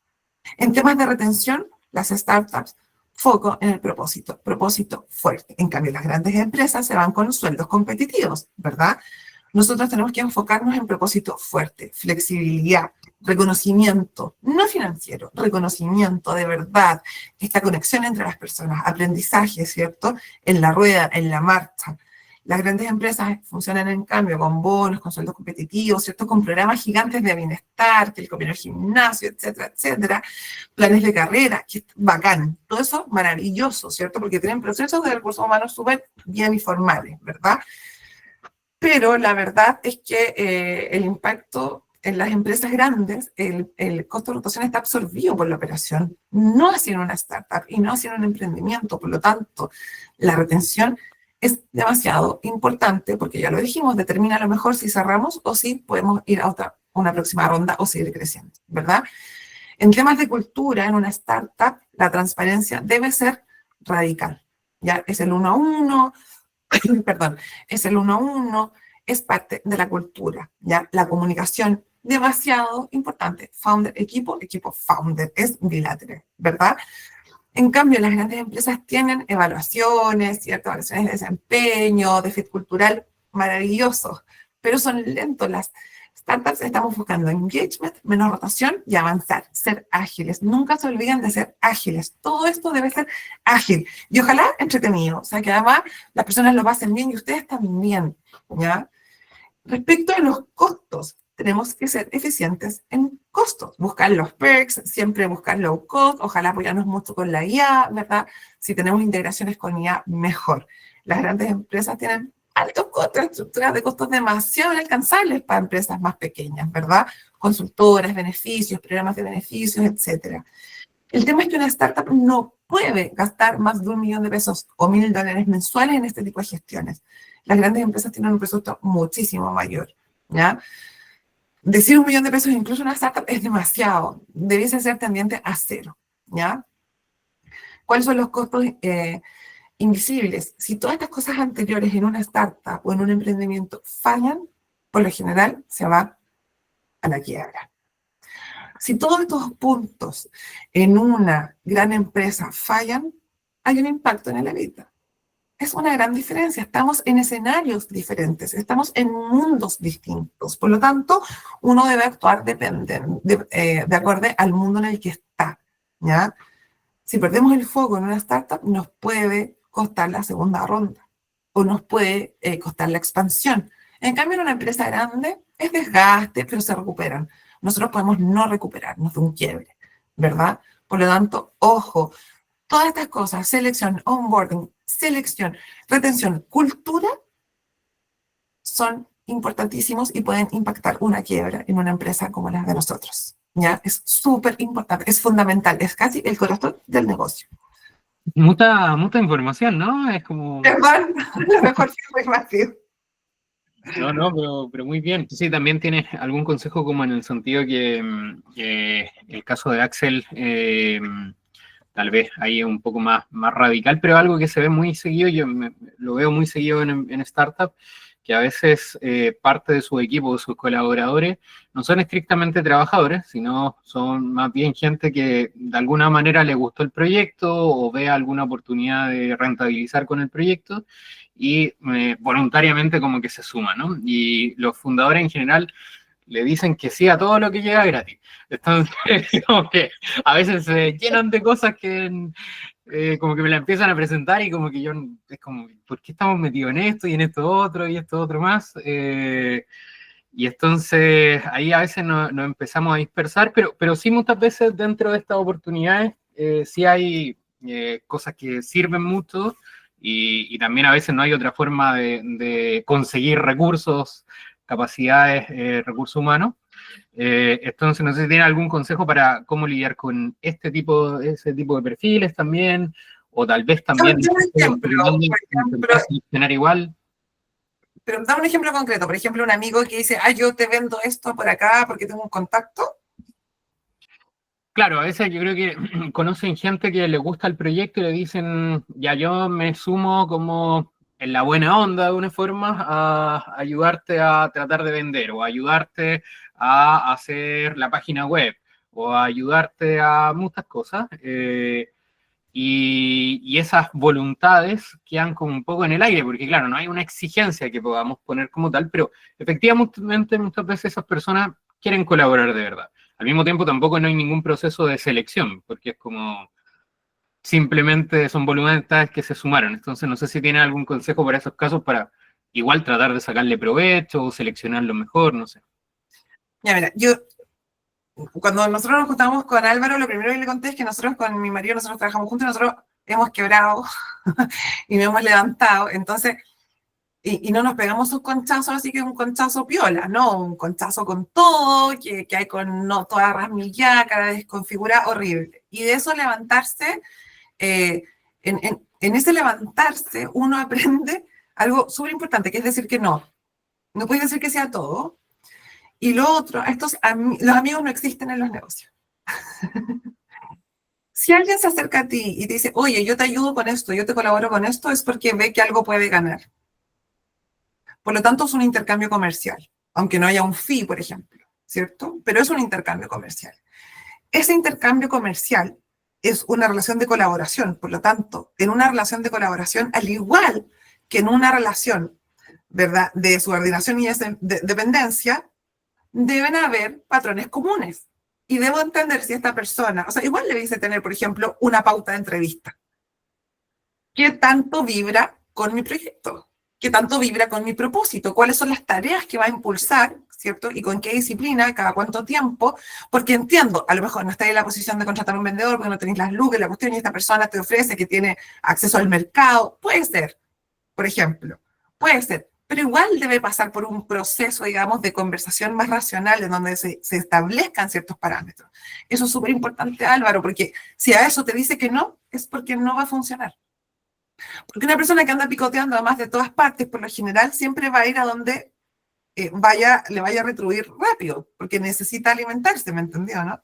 En temas de retención, las startups, foco en el propósito fuerte. En cambio, las grandes empresas se van con sueldos competitivos, ¿verdad? Nosotros tenemos que enfocarnos en propósito fuerte, flexibilidad, reconocimiento, no financiero, reconocimiento de verdad, esta conexión entre las personas, aprendizaje, ¿cierto? En la rueda, en la marcha. Las grandes empresas funcionan en cambio con bonos, con sueldos competitivos, ¿cierto? Con programas gigantes de bienestar, que el convenio gimnasio, etcétera, etcétera. Planes de carrera, que es bacán. Todo eso maravilloso, ¿cierto? Porque tienen procesos de recursos humanos súper bien y formales, ¿verdad? Pero la verdad es que el impacto en las empresas grandes, el costo de rotación está absorbido por la operación, no así en una startup y no así en un emprendimiento. Por lo tanto, la retención es demasiado importante porque ya lo dijimos, determina a lo mejor si cerramos o si podemos ir a una próxima ronda o seguir creciendo, ¿verdad? En temas de cultura, en una startup, la transparencia debe ser radical. ¿Ya? Es el 1-1, perdón, es el 1-1, es parte de la cultura. ¿Ya? La comunicación, demasiado importante. Founder, equipo, equipo, founder, es bilateral, ¿verdad? En cambio, las grandes empresas tienen evaluaciones, ciertas evaluaciones de desempeño, de fit cultural, maravillosos, pero son lentos. Las startups estamos buscando engagement, menos rotación y avanzar, ser ágiles. Nunca se olviden de ser ágiles. Todo esto debe ser ágil y ojalá entretenido. O sea, que además las personas lo pasen bien y ustedes también, ¿ya? Respecto a los costos, tenemos que ser eficientes en costos, buscar los perks, siempre buscar low cost, ojalá apoyarnos mucho con la IA, ¿verdad? Si tenemos integraciones con IA, mejor. Las grandes empresas tienen altos costos, estructuras de costos demasiado inalcanzables para empresas más pequeñas, ¿verdad? Consultoras, beneficios, programas de beneficios, etcétera. El tema es que una startup no puede gastar más de $1.000.000 o $1.000 mensuales en este tipo de gestiones. Las grandes empresas tienen un presupuesto muchísimo mayor, ¿ya? Decir $1.000.000 incluso una startup es demasiado. Debiese ser tendiente a cero, ¿ya? ¿Cuáles son los costos invisibles? Si todas estas cosas anteriores en una startup o en un emprendimiento fallan, por lo general se va a la quiebra. Si todos estos puntos en una gran empresa fallan, hay un impacto en el EBITDA. Es una gran diferencia. Estamos en escenarios diferentes, estamos en mundos distintos. Por lo tanto, uno debe actuar de acuerdo al mundo en el que está, ¿ya? Si perdemos el foco en una startup, nos puede costar la segunda ronda o nos puede costar la expansión. En cambio, en una empresa grande es desgaste, pero se recuperan. Nosotros podemos no recuperarnos de un quiebre, ¿verdad? Por lo tanto, ojo, todas estas cosas, selección, onboarding, selección, retención, cultura, son importantísimos y pueden impactar una quiebra en una empresa como la de nosotros. ¿Ya? Es súper importante, es fundamental, es casi el corazón del negocio. Mucha información, ¿no? Es como... Perdón, la mejor información. Pero muy bien. Sí, también tienes algún consejo como en el sentido que el caso de Axel, tal vez ahí es un poco más radical, pero algo que se ve muy seguido, lo veo muy seguido en startup, que a veces parte de su equipo, de sus colaboradores, no son estrictamente trabajadores, sino son más bien gente que de alguna manera le gustó el proyecto o ve alguna oportunidad de rentabilizar con el proyecto y voluntariamente como que se suma, ¿no? Y los fundadores en general le dicen que sí a todo lo que llega gratis. Entonces, como que a veces se llenan de cosas que como que me la empiezan a presentar y como que yo, es como, ¿por qué estamos metidos en esto y en esto otro y esto otro más? Y entonces ahí a veces nos empezamos a dispersar, pero sí muchas veces dentro de estas oportunidades sí hay cosas que sirven mucho y también a veces no hay otra forma de conseguir recursos, capacidades, recursos humanos. Entonces, no sé si tiene algún consejo para cómo lidiar con ese tipo de perfiles también, o tal vez también intentar seleccionar igual. Pero dame un ejemplo concreto. Por ejemplo, un amigo que dice, yo te vendo esto por acá porque tengo un contacto. Claro, a veces yo creo que conocen gente que le gusta el proyecto y le dicen, ya yo me sumo como en la buena onda de una forma a ayudarte a tratar de vender o a ayudarte a hacer la página web o a ayudarte a muchas cosas. Y esas voluntades quedan como un poco en el aire, porque claro, no hay una exigencia que podamos poner como tal, pero efectivamente muchas veces esas personas quieren colaborar de verdad. Al mismo tiempo tampoco no hay ningún proceso de selección, porque es como simplemente son voluntades que se sumaron. Entonces no sé si tiene algún consejo para esos casos para igual tratar de sacarle provecho o seleccionarlo mejor, no sé. Ya, mira, cuando nosotros nos juntamos con Álvaro, lo primero que le conté es que nosotros con mi marido, nosotros trabajamos juntos y nosotros hemos quebrado y nos hemos levantado. Entonces, y no nos pegamos un conchazo, así que un conchazo piola, ¿no? Un conchazo con todo, que hay con no, toda rasmillada, cara desconfigurada, horrible. Y de eso levantarse, en ese levantarse uno aprende algo súper importante, que es decir que no. No puedes decir que sea todo. Y lo otro, los amigos no existen en los negocios. Si alguien se acerca a ti y te dice, oye, yo te ayudo con esto, yo te colaboro con esto, es porque ve que algo puede ganar. Por lo tanto, es un intercambio comercial, aunque no haya un fee, por ejemplo, ¿cierto? Pero es un intercambio comercial. Ese intercambio comercial es una relación de colaboración. Por lo tanto, en una relación de colaboración, al igual que en una relación, ¿verdad?, de subordinación y de dependencia, deben haber patrones comunes. Y debo entender si esta persona, o sea, igual le dice tener, por ejemplo, una pauta de entrevista. ¿Qué tanto vibra con mi proyecto? ¿Qué tanto vibra con mi propósito? ¿Cuáles son las tareas que va a impulsar, ¿cierto? ¿Y con qué disciplina, cada cuánto tiempo? Porque entiendo, a lo mejor no estáis en la posición de contratar a un vendedor porque no tenéis las lucas, la cuestión, y esta persona te ofrece que tiene acceso al mercado. Puede ser, por ejemplo, puede ser. Pero igual debe pasar por un proceso, digamos, de conversación más racional en donde se establezcan ciertos parámetros. Eso es súper importante, Álvaro, porque si a eso te dice que no, es porque no va a funcionar. Porque una persona que anda picoteando además de todas partes, por lo general, siempre va a ir a donde le vaya a retribuir rápido, porque necesita alimentarse, ¿me entendió, no?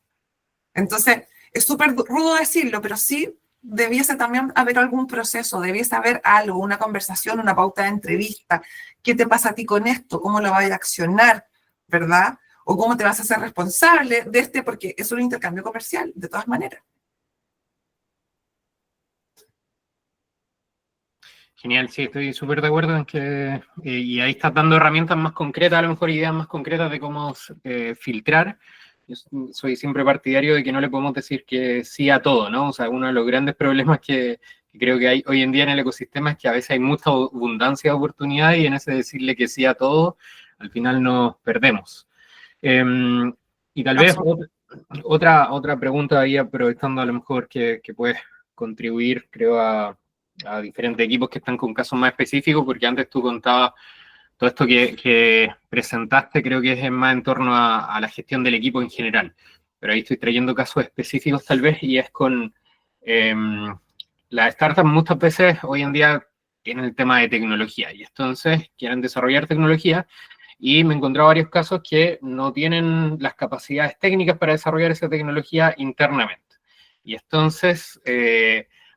Entonces, es súper rudo decirlo, pero sí debiese también haber algún proceso, debiese haber algo, una conversación, una pauta de entrevista. ¿Qué te pasa a ti con esto? ¿Cómo lo vas a accionar? ¿Verdad? ¿O cómo te vas a hacer responsable de porque es un intercambio comercial, de todas maneras? Genial, sí, estoy súper de acuerdo en que, y ahí estás dando herramientas más concretas, a lo mejor ideas más concretas de cómo filtrar. Yo soy siempre partidario de que no le podemos decir que sí a todo, ¿no? O sea, uno de los grandes problemas que creo que hay hoy en día en el ecosistema es que a veces hay mucha abundancia de oportunidades y en ese decirle que sí a todo, al final nos perdemos. Y tal vez otra pregunta ahí, aprovechando a lo mejor que puedes contribuir, creo, a diferentes equipos que están con casos más específicos, porque antes tú contabas todo esto que presentaste, creo que es más en torno a la gestión del equipo en general, pero ahí estoy trayendo casos específicos tal vez, y es con las startups muchas veces hoy en día tienen el tema de tecnología, y entonces quieren desarrollar tecnología, y me he encontrado varios casos que no tienen las capacidades técnicas para desarrollar esa tecnología internamente. Y entonces,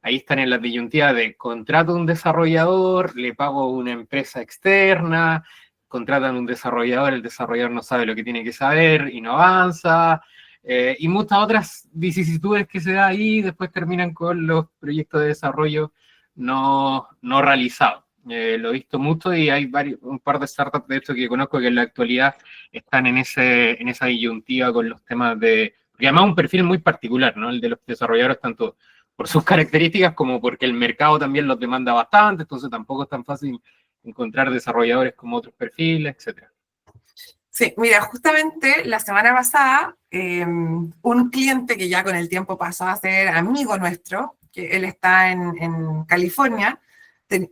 ahí están en la disyuntiva de contrato a un desarrollador, le pago a una empresa externa, contratan a un desarrollador, el desarrollador no sabe lo que tiene que saber y no avanza, y muchas otras vicisitudes que se da ahí, después terminan con los proyectos de desarrollo no realizados. Lo he visto mucho y hay un par de startups, de hecho, que conozco que en la actualidad están en esa disyuntiva con los temas de... Porque además es un perfil muy particular, ¿no? El de los desarrolladores, tanto por sus características como porque el mercado también los demanda bastante, entonces tampoco es tan fácil encontrar desarrolladores como otros perfiles, etc. Sí, mira, justamente la semana pasada, un cliente que ya con el tiempo pasó a ser amigo nuestro, que él está en California,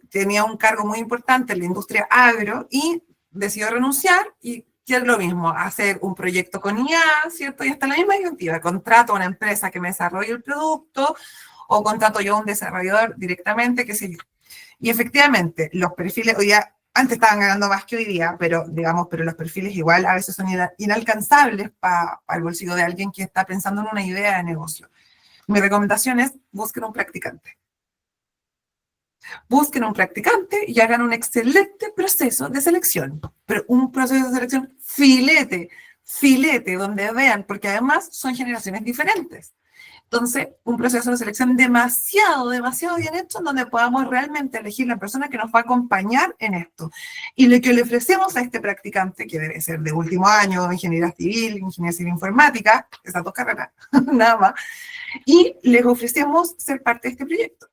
tenía un cargo muy importante en la industria agro y decidió renunciar y quiere lo mismo, hacer un proyecto con IA, ¿cierto? Y está en la misma disyuntiva, contrato a una empresa que me desarrolle el producto o contrato yo a un desarrollador directamente, qué sé yo. Y efectivamente, los perfiles, hoy ya, antes estaban ganando más que hoy día, pero digamos, pero los perfiles igual a veces son inalcanzables para el bolsillo de alguien que está pensando en una idea de negocio. Mi recomendación es busquen un practicante. Busquen un practicante y hagan un excelente proceso de selección, pero un proceso de selección filete, donde vean, porque además son generaciones diferentes. Entonces, un proceso de selección demasiado bien hecho, donde podamos realmente elegir la persona que nos va a acompañar en esto. Y lo que le ofrecemos a este practicante, que debe ser de último año, ingeniería civil informática, esas dos carreras, nada más, y les ofrecemos ser parte de este proyecto.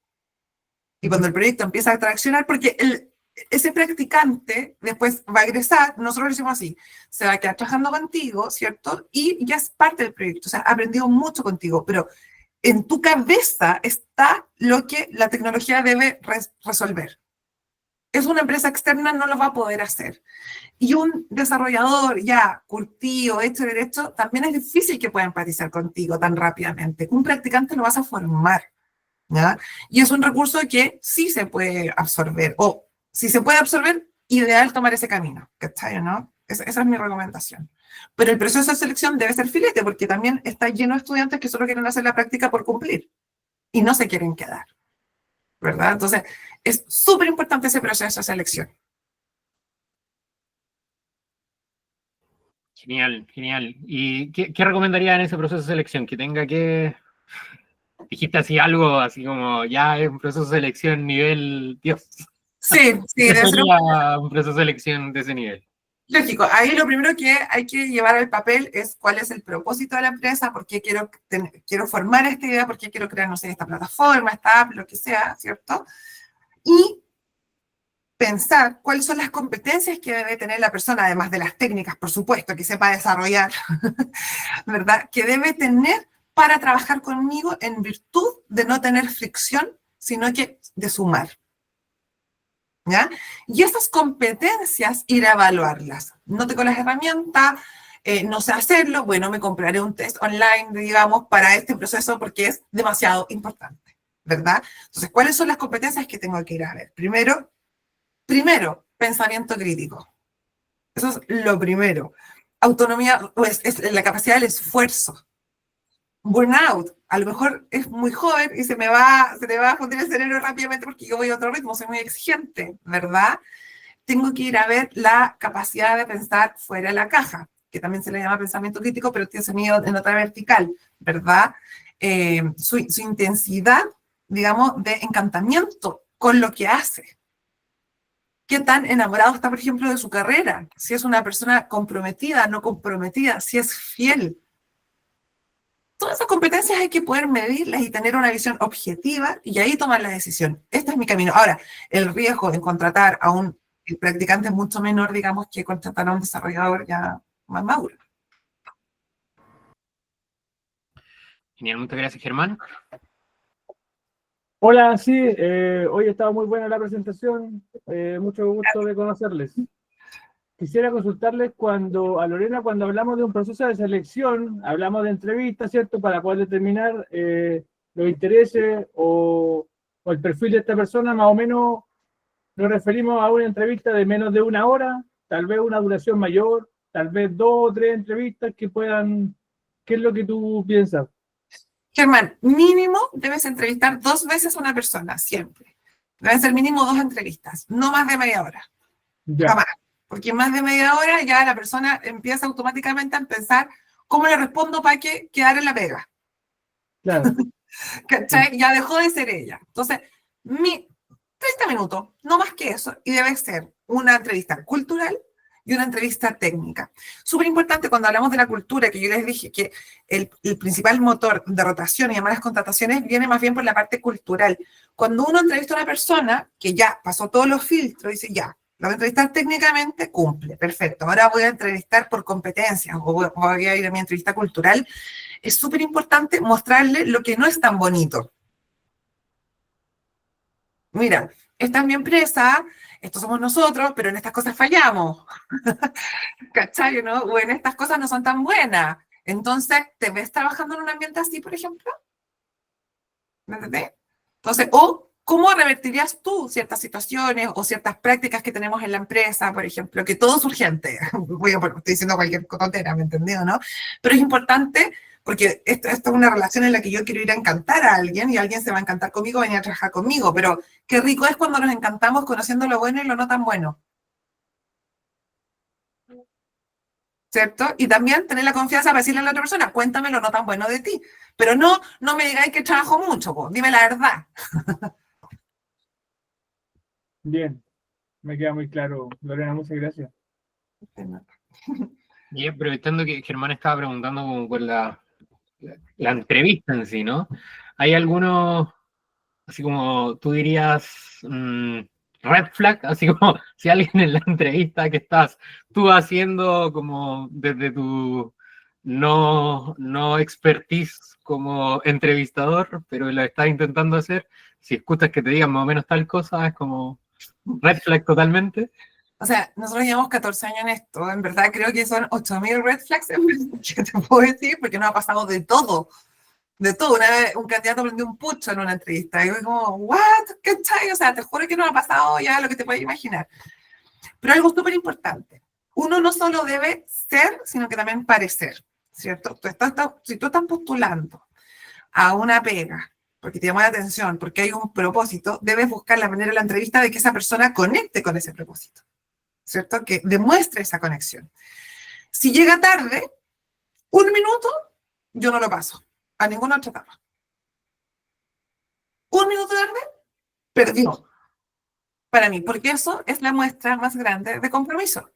Y cuando el proyecto empieza a traccionar, porque ese practicante después va a egresar, nosotros lo decimos así, se va a quedar trabajando contigo, ¿cierto? Y ya es parte del proyecto, o sea, ha aprendido mucho contigo, pero en tu cabeza está lo que la tecnología debe resolver. Es una empresa externa, no lo va a poder hacer. Y un desarrollador ya curtido, hecho derecho, también es difícil que pueda empatizar contigo tan rápidamente. Un practicante lo vas a formar, ¿ya? Y es un recurso que sí se puede absorber, o si se puede absorber, ideal tomar ese camino, ¿cachai, no? Esa es mi recomendación. Pero el proceso de selección debe ser filete, porque también está lleno de estudiantes que solo quieren hacer la práctica por cumplir y no se quieren quedar, ¿verdad? Entonces, es súper importante ese proceso de selección. Genial, genial. ¿Y qué recomendaría en ese proceso de selección? Que tenga que... Dijiste así algo, así como, ya es un proceso de selección nivel Dios. Sí, sí, ¿Qué debe ser sería un proceso de selección de ese nivel? lógico. Ahí lo primero que hay que llevar al papel es cuál es el propósito de la empresa, por qué quiero formar esta idea, por qué quiero crear, no sé, esta plataforma, esta app, lo que sea, ¿cierto? Y pensar cuáles son las competencias que debe tener la persona, además de las técnicas, por supuesto, que sepa desarrollar, ¿verdad? Que debe tener para trabajar conmigo en virtud de no tener fricción, sino que de sumar. ¿Ya? Y esas competencias, ir a evaluarlas. No tengo las herramientas, no sé hacerlo, bueno, me compraré un test online, digamos, para este proceso porque es demasiado importante, ¿verdad? Entonces, ¿cuáles son las competencias que tengo que ir a ver? Primero, pensamiento crítico. Eso es lo primero. Autonomía, pues, es la capacidad del esfuerzo. Burnout, a lo mejor es muy joven y se le va a fundir el cerebro rápidamente porque yo voy a otro ritmo, soy muy exigente, ¿verdad? Tengo que ir a ver la capacidad de pensar fuera de la caja, que también se le llama pensamiento crítico, pero tiene sonido en otra vertical, ¿verdad? Su intensidad, digamos, de encantamiento con lo que hace. ¿Qué tan enamorado está, por ejemplo, de su carrera? Si es una persona comprometida, no comprometida, si es fiel. Todas esas competencias hay que poder medirlas y tener una visión objetiva y ahí tomar la decisión. Este es mi camino. Ahora, el riesgo en contratar a un practicante es mucho menor, digamos, que contratar a un desarrollador ya más maduro. Genial, muchas gracias, Germán. Hola, sí, hoy estaba muy buena la presentación, mucho gusto de conocerles. Quisiera consultarles a Lorena, cuando hablamos de un proceso de selección, hablamos de entrevistas, ¿cierto? Para poder determinar los intereses o el perfil de esta persona, más o menos nos referimos a una entrevista de menos de 1 hora, tal vez una duración mayor, tal vez 2 o 3 entrevistas que puedan... ¿Qué es lo que tú piensas? Germán, mínimo debes entrevistar 2 veces a una persona, siempre. Deben ser mínimo 2 entrevistas, no más de media hora. Ya, Jamás. Porque más de media hora ya la persona empieza automáticamente a pensar cómo le respondo para que quedar en la pega. claro. ¿Cachai? Ya dejó de ser ella. Entonces, 30 minutos, no más que eso, y debe ser una entrevista cultural y una entrevista técnica. Súper importante cuando hablamos de la cultura, que yo les dije que el principal motor de rotación y además las contrataciones viene más bien por la parte cultural. Cuando uno entrevista a una persona que ya pasó todos los filtros, dice ya, la voy a entrevistar técnicamente, cumple, perfecto. Ahora voy a entrevistar por competencias o voy a ir a mi entrevista cultural. Es súper importante mostrarle lo que no es tan bonito. Mira, esta es mi empresa, estos somos nosotros, pero en estas cosas fallamos. ¿Cachai? ¿No? O en estas cosas no son tan buenas. Entonces, ¿te ves trabajando en un ambiente así, por ejemplo? ¿Me entendés? Entonces, o ¿cómo revertirías tú ciertas situaciones o ciertas prácticas que tenemos en la empresa, por ejemplo, que todo es urgente? Estoy diciendo cualquier tontera, ¿me entendió, no? Pero es importante porque esto es una relación en la que yo quiero ir a encantar a alguien y alguien se va a encantar conmigo, venir a trabajar conmigo, pero qué rico es cuando nos encantamos conociendo lo bueno y lo no tan bueno, ¿cierto? Y también tener la confianza para decirle a la otra persona, cuéntame lo no tan bueno de ti, pero no me digáis que trabajo mucho, po, dime la verdad. Bien, me queda muy claro, Lorena, muchas gracias. Y aprovechando que Germán estaba preguntando como por la entrevista en sí, ¿no? ¿Hay algunos, así como tú dirías, red flag? Así como si alguien en la entrevista que estás tú haciendo como desde tu no expertise como entrevistador, pero lo estás intentando hacer, si escuchas que te digan más o menos tal cosa, es como red flag totalmente. O sea, nosotros llevamos 14 años en esto. En verdad creo que son 8.000 red flags que te puedo decir, porque nos ha pasado de todo. De todo. Una vez un candidato prendió un pucho en una entrevista. Y yo como, ¿what? ¿Cachai? O sea, te juro que nos ha pasado ya lo que te puedes imaginar. Pero algo súper importante. uno no solo debe ser, sino que también parecer, ¿cierto? Si tú estás postulando a una pega, porque te llamó la atención, porque hay un propósito, debes buscar la manera de la entrevista de que esa persona conecte con ese propósito, ¿cierto? Que demuestre esa conexión. Si llega tarde, 1 minuto, yo no lo paso a ninguna otra etapa. 1 minuto tarde, perdió para mí, porque eso es la muestra más grande de compromiso,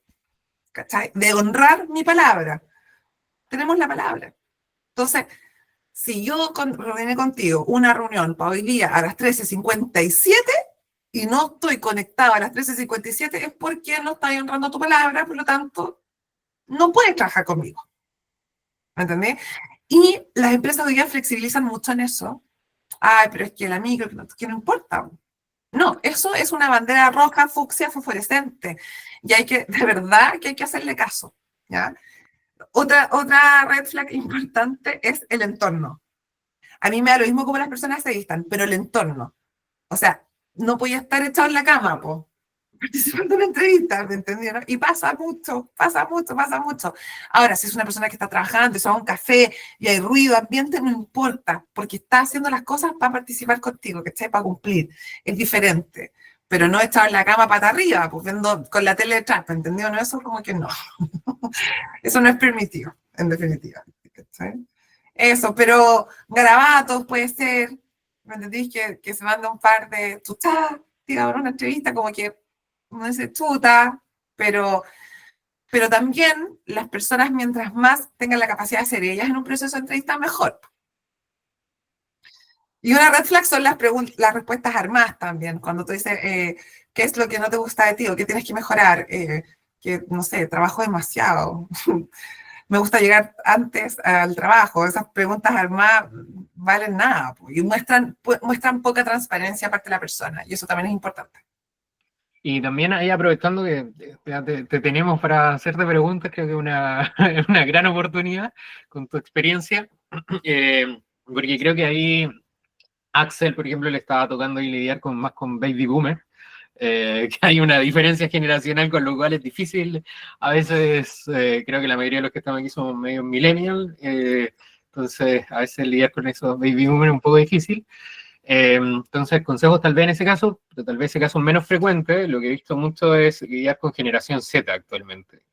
¿cachai? De honrar mi palabra. Tenemos la palabra. Entonces, si yo coordiné contigo una reunión para hoy día a las 13:57 y no estoy conectado a las 13:57, es porque no estás honrando tu palabra, por lo tanto, no puedes trabajar conmigo. ¿Me entendés? Y las empresas hoy día flexibilizan mucho en eso. Ay, pero es que la micro, que no importa. No, eso es una bandera roja, fucsia, fosforescente. Y hay que, de verdad, que hay que hacerle caso, ¿ya? Otra red flag importante es el entorno. A mí me da lo mismo como las personas se vistan, pero el entorno. O sea, no voy a estar echado en la cama, po, participando en una entrevista, ¿me entendieron? Y pasa mucho, pasa mucho, pasa mucho. Ahora, si es una persona que está trabajando, se va a un café y hay ruido, ambiente, no importa, porque está haciendo las cosas para participar contigo, ¿cachai? Para cumplir. Es diferente. Pero no echado en la cama pata arriba, pues viendo con la tele detrás, ¿me entendieron? No, eso como que no. Eso no es permitido, en definitiva. ¿Cachai? Eso, pero garabatos puede ser, ¿me entendís? Que se manda un par de chutas, digamos, una entrevista como que no dice chuta, pero también las personas, mientras más tengan la capacidad de ser ellas en un proceso de entrevista, mejor. Y una red flag son las respuestas armadas también, cuando tú dices, ¿qué es lo que no te gusta de ti o qué tienes que mejorar? Que, no sé, trabajo demasiado, me gusta llegar antes al trabajo. Esas preguntas armadas valen nada y muestran poca transparencia aparte de la persona, y eso también es importante. Y también ahí aprovechando que te tenemos para hacerte preguntas, creo que es una gran oportunidad con tu experiencia, porque creo que ahí Axel, por ejemplo, le estaba tocando y lidiar más con baby boomer, que hay una diferencia generacional, con lo cual es difícil. A veces creo que la mayoría de los que estamos aquí somos medio millennial, entonces a veces lidiar con esos baby boomer es un poco difícil. Entonces, consejos tal vez en ese caso, pero tal vez ese caso es menos frecuente. Lo que he visto mucho es lidiar con generación Z actualmente.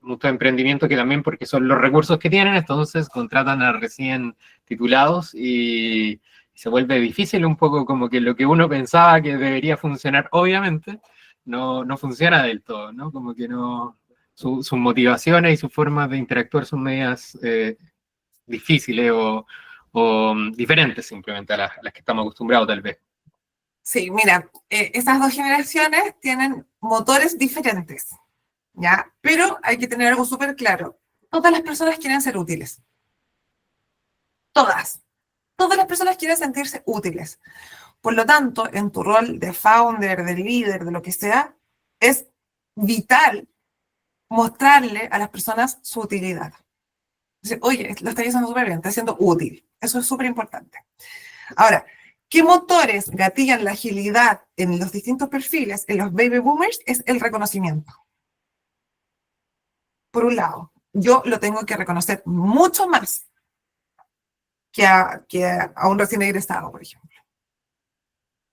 Muchos emprendimientos que también, porque son los recursos que tienen, entonces contratan a recién titulados y se vuelve difícil un poco, como que lo que uno pensaba que debería funcionar, obviamente, no funciona del todo, ¿no? Como que no, sus motivaciones y sus formas de interactuar son medias difíciles o diferentes simplemente a las que estamos acostumbrados tal vez. Sí, mira, esas dos generaciones tienen motores diferentes, ¿ya? Pero hay que tener algo súper claro. Todas las personas quieren ser útiles. Todas. Todas las personas quieren sentirse útiles. Por lo tanto, en tu rol de founder, de líder, de lo que sea, es vital mostrarle a las personas su utilidad. Dice, oye, lo estás haciendo súper bien, estás siendo útil. Eso es súper importante. Ahora, ¿qué motores gatillan la agilidad en los distintos perfiles, en los baby boomers? Es el reconocimiento. Por un lado, yo lo tengo que reconocer mucho más que a un recién egresado, por ejemplo.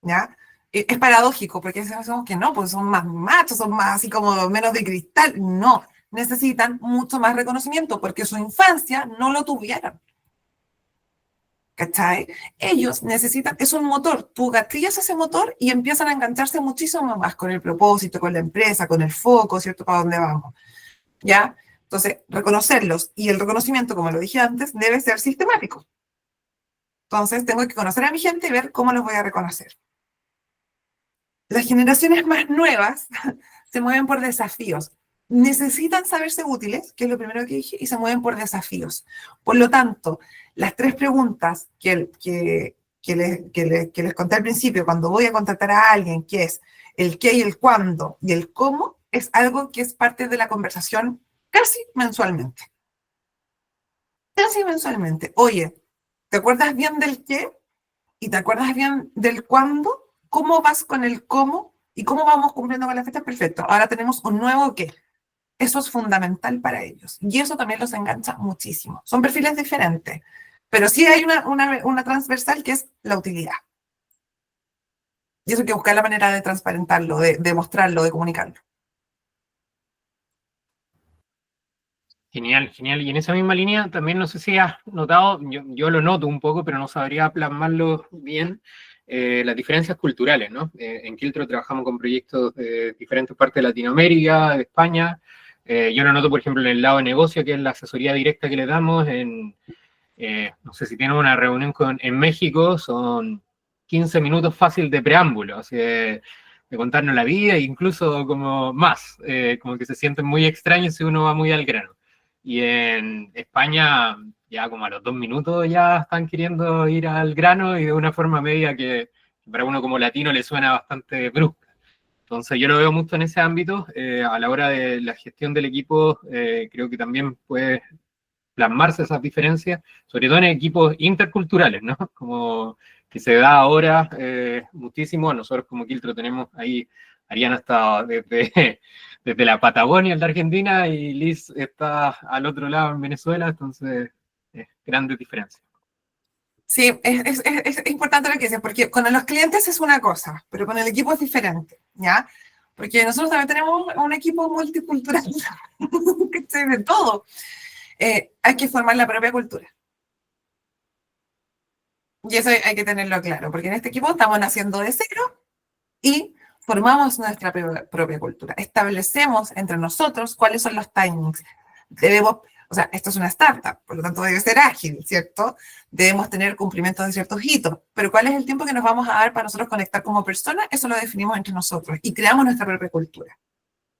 ¿Ya? Es paradójico, porque decimos que no, pues son más machos, son más así como menos de cristal. No, necesitan mucho más reconocimiento, porque su infancia no lo tuvieron. ¿Cachai? Ellos necesitan, es un motor, tú gatillas ese motor y empiezan a engancharse muchísimo más con el propósito, con la empresa, con el foco, ¿cierto? Para dónde vamos, ¿ya? Entonces, reconocerlos, y el reconocimiento, como lo dije antes, debe ser sistemático. Entonces, tengo que conocer a mi gente y ver cómo los voy a reconocer. Las generaciones más nuevas se mueven por desafíos. Necesitan saberse útiles, que es lo primero que dije, y se mueven por desafíos. Por lo tanto, las 3 preguntas que les conté al principio, cuando voy a contratar a alguien, que es el qué y el cuándo y el cómo, es algo que es parte de la conversación casi mensualmente. Casi mensualmente. Oye, ¿te acuerdas bien del qué? ¿Y te acuerdas bien del cuándo? ¿Cómo vas con el cómo? ¿Y cómo vamos cumpliendo con las fechas? Perfecto. Ahora tenemos un nuevo qué. Eso es fundamental para ellos. Y eso también los engancha muchísimo. Son perfiles diferentes, pero sí hay una transversal que es la utilidad. Y eso hay que buscar la manera de transparentarlo, de mostrarlo, de comunicarlo. Genial, genial. Y en esa misma línea, también no sé si has notado, yo lo noto un poco, pero no sabría plasmarlo bien, las diferencias culturales, ¿no? En Kiltro trabajamos con proyectos de diferentes partes de Latinoamérica, de España. Yo lo noto, por ejemplo, en el lado de negocio, que es la asesoría directa que le damos. No sé si tienen una reunión en México, son 15 minutos fácil de preámbulo, así de contarnos la vida, e incluso como más, como que se sienten muy extraños si uno va muy al grano. Y en España, ya como a los 2 minutos ya están queriendo ir al grano y de una forma media que para uno como latino le suena bastante brusca. Entonces yo lo veo mucho en ese ámbito. A la hora de la gestión del equipo, creo que también puede plasmarse esas diferencias, sobre todo en equipos interculturales, ¿no? Como que se da ahora muchísimo. Nosotros como Kiltro tenemos ahí, Ariana está desde la Patagonia, de Argentina, y Liz está al otro lado en Venezuela, entonces grandes diferencias. Sí, es importante lo que dices, porque con los clientes es una cosa, pero con el equipo es diferente, ¿ya? Porque nosotros también tenemos un equipo multicultural, que de todo. Hay que formar la propia cultura. Y eso hay que tenerlo claro, porque en este equipo estamos naciendo de cero y formamos nuestra propia cultura. Establecemos entre nosotros cuáles son los timings. O sea, esto es una startup, por lo tanto debe ser ágil, ¿cierto? Debemos tener cumplimiento de ciertos hitos, pero ¿cuál es el tiempo que nos vamos a dar para nosotros conectar como personas? Eso lo definimos entre nosotros y creamos nuestra propia cultura.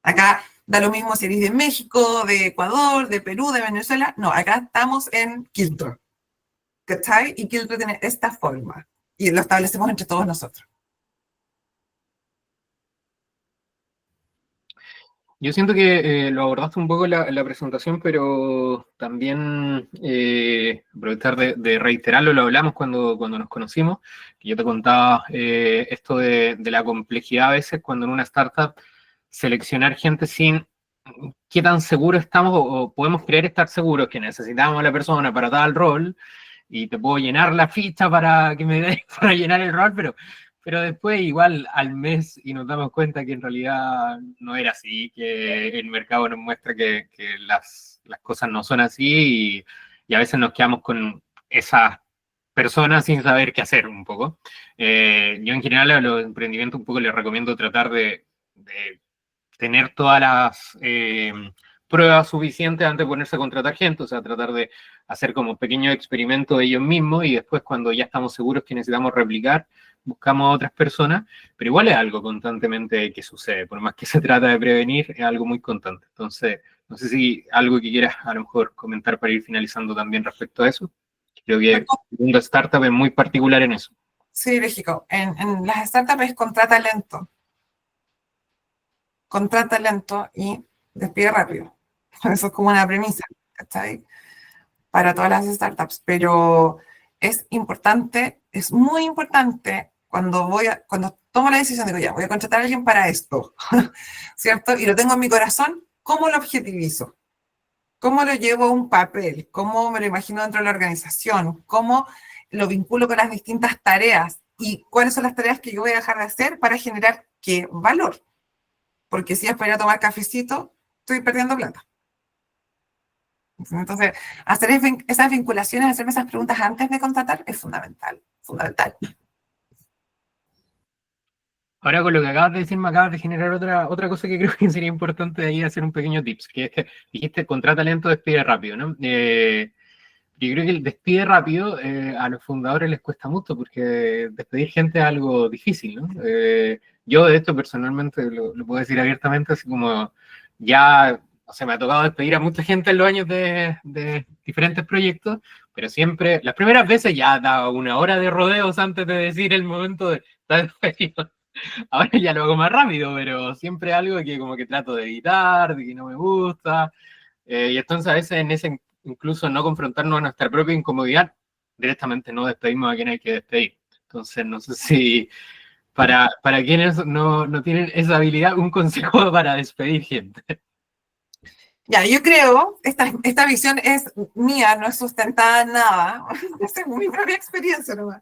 Acá da lo mismo si eres de México, de Ecuador, de Perú, de Venezuela. No, acá estamos en Kiltro, ¿cachai? Y Kiltro tiene esta forma y lo establecemos entre todos nosotros. Yo siento que lo abordaste un poco en la presentación, pero también aprovechar de reiterarlo, lo hablamos cuando nos conocimos, que yo te contaba esto de la complejidad a veces cuando en una startup seleccionar gente sin qué tan seguros estamos o podemos creer estar seguros que necesitamos a la persona para tal rol y te puedo llenar la ficha para que me des para llenar el rol, pero después igual al mes y nos damos cuenta que en realidad no era así, que el mercado nos muestra que las cosas no son así y a veces nos quedamos con esas personas sin saber qué hacer un poco. Yo en general a los emprendimientos un poco les recomiendo tratar de tener todas las pruebas suficientes antes de ponerse a contratar gente, o sea, tratar de hacer como pequeños experimentos de ellos mismos y después cuando ya estamos seguros que necesitamos replicar, buscamos a otras personas, pero igual es algo constantemente que sucede, por más que se trata de prevenir, es algo muy constante. Entonces, no sé si algo que quieras a lo mejor comentar para ir finalizando también respecto a eso. Creo que el mundo startup es muy particular en eso. Sí, México. En las startups es contrata lento y despide rápido. Eso es como una premisa, ¿cachai? Para todas las startups, pero es importante, es muy importante cuando tomo la decisión, digo, ya, voy a contratar a alguien para esto, ¿cierto? Y lo tengo en mi corazón, ¿cómo lo objetivizo? ¿Cómo lo llevo a un papel? ¿Cómo me lo imagino dentro de la organización? ¿Cómo lo vinculo con las distintas tareas? ¿Y cuáles son las tareas que yo voy a dejar de hacer para generar qué valor? Porque si es para ir a tomar cafecito, estoy perdiendo plata. Entonces, hacer esas vinculaciones, hacerme esas preguntas antes de contratar es fundamental, fundamental. Ahora con lo que acabas de decir, me acabas de generar otra cosa que creo que sería importante de ahí hacer un pequeño tips, que es que dijiste contrata lento, despide rápido, ¿no? Yo creo que el despide rápido a los fundadores les cuesta mucho porque despedir gente es algo difícil, ¿no? Yo de esto personalmente lo puedo decir abiertamente, así como ya, o sea, me ha tocado despedir a mucha gente en los años de diferentes proyectos, pero siempre, las primeras veces ya daba una hora de rodeos antes de decir el momento de estar despedido. Ahora ya lo hago más rápido, pero siempre algo que como que trato de evitar, de que no me gusta. Y entonces a veces en ese incluso no confrontarnos a nuestra propia incomodidad, directamente no despedimos a quien hay que despedir. Entonces no sé si para quienes no tienen esa habilidad, un consejo para despedir gente. Ya, yo creo, esta visión es mía, no es sustentada en nada, es mi propia experiencia nomás.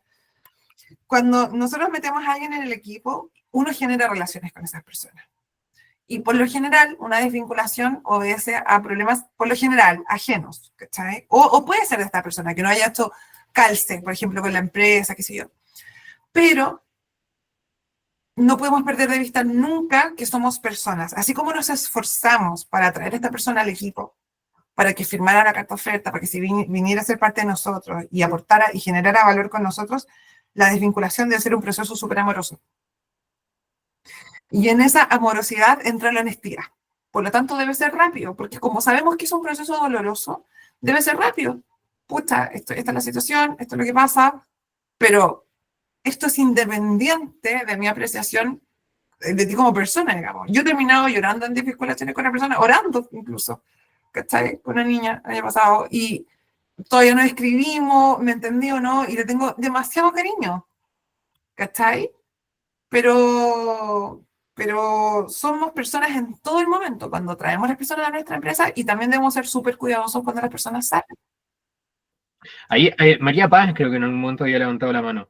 Cuando nosotros metemos a alguien en el equipo, uno genera relaciones con esas personas. Y por lo general, una desvinculación obedece a problemas, por lo general, ajenos, ¿cachai? O puede ser de esta persona, que no haya hecho calce, por ejemplo, con la empresa, qué sé yo. Pero no podemos perder de vista nunca que somos personas. Así como nos esforzamos para traer a esta persona al equipo, para que firmara la carta oferta, para que se viniera a ser parte de nosotros y aportara y generara valor con nosotros, la desvinculación debe ser un proceso súper amoroso. Y en esa amorosidad entra la honestidad. Por lo tanto, debe ser rápido, porque como sabemos que es un proceso doloroso, debe ser rápido. Pucha, esta es la situación, esto es lo que pasa, pero esto es independiente de mi apreciación de ti como persona, digamos. Yo he terminado llorando en desvinculaciones con una persona, orando incluso, ¿cachai? Con una niña el año pasado, y todavía no escribimos, me entendí o no, y le tengo demasiado cariño, ¿cachai? Pero somos personas en todo el momento, cuando traemos las personas a nuestra empresa, y también debemos ser súper cuidadosos cuando las personas salen. Ahí, María Paz creo que en algún momento había levantado la mano.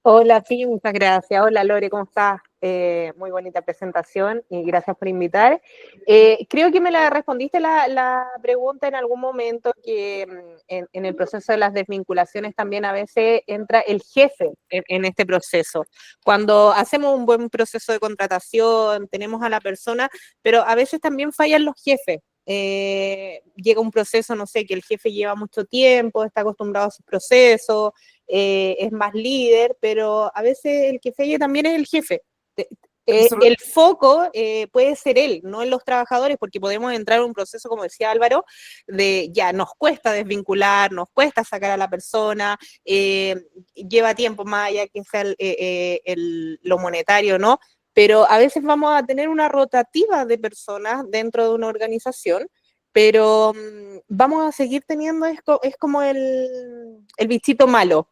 Hola, sí, muchas gracias. Hola, Lore, ¿cómo estás? Muy bonita presentación y gracias por invitar. Creo que me la respondiste la pregunta en algún momento, que en el proceso de las desvinculaciones también a veces entra el jefe en este proceso. Cuando hacemos un buen proceso de contratación, tenemos a la persona, pero a veces también fallan los jefes. Llega un proceso, no sé, que el jefe lleva mucho tiempo, está acostumbrado a sus procesos, es más líder, pero a veces el que falla también es el jefe. El foco puede ser él, no en los trabajadores, porque podemos entrar en un proceso, como decía Álvaro, de ya nos cuesta desvincular, nos cuesta sacar a la persona, lleva tiempo más allá que sea lo monetario, ¿no? Pero a veces vamos a tener una rotativa de personas dentro de una organización, pero vamos a seguir teniendo, es como el bichito malo,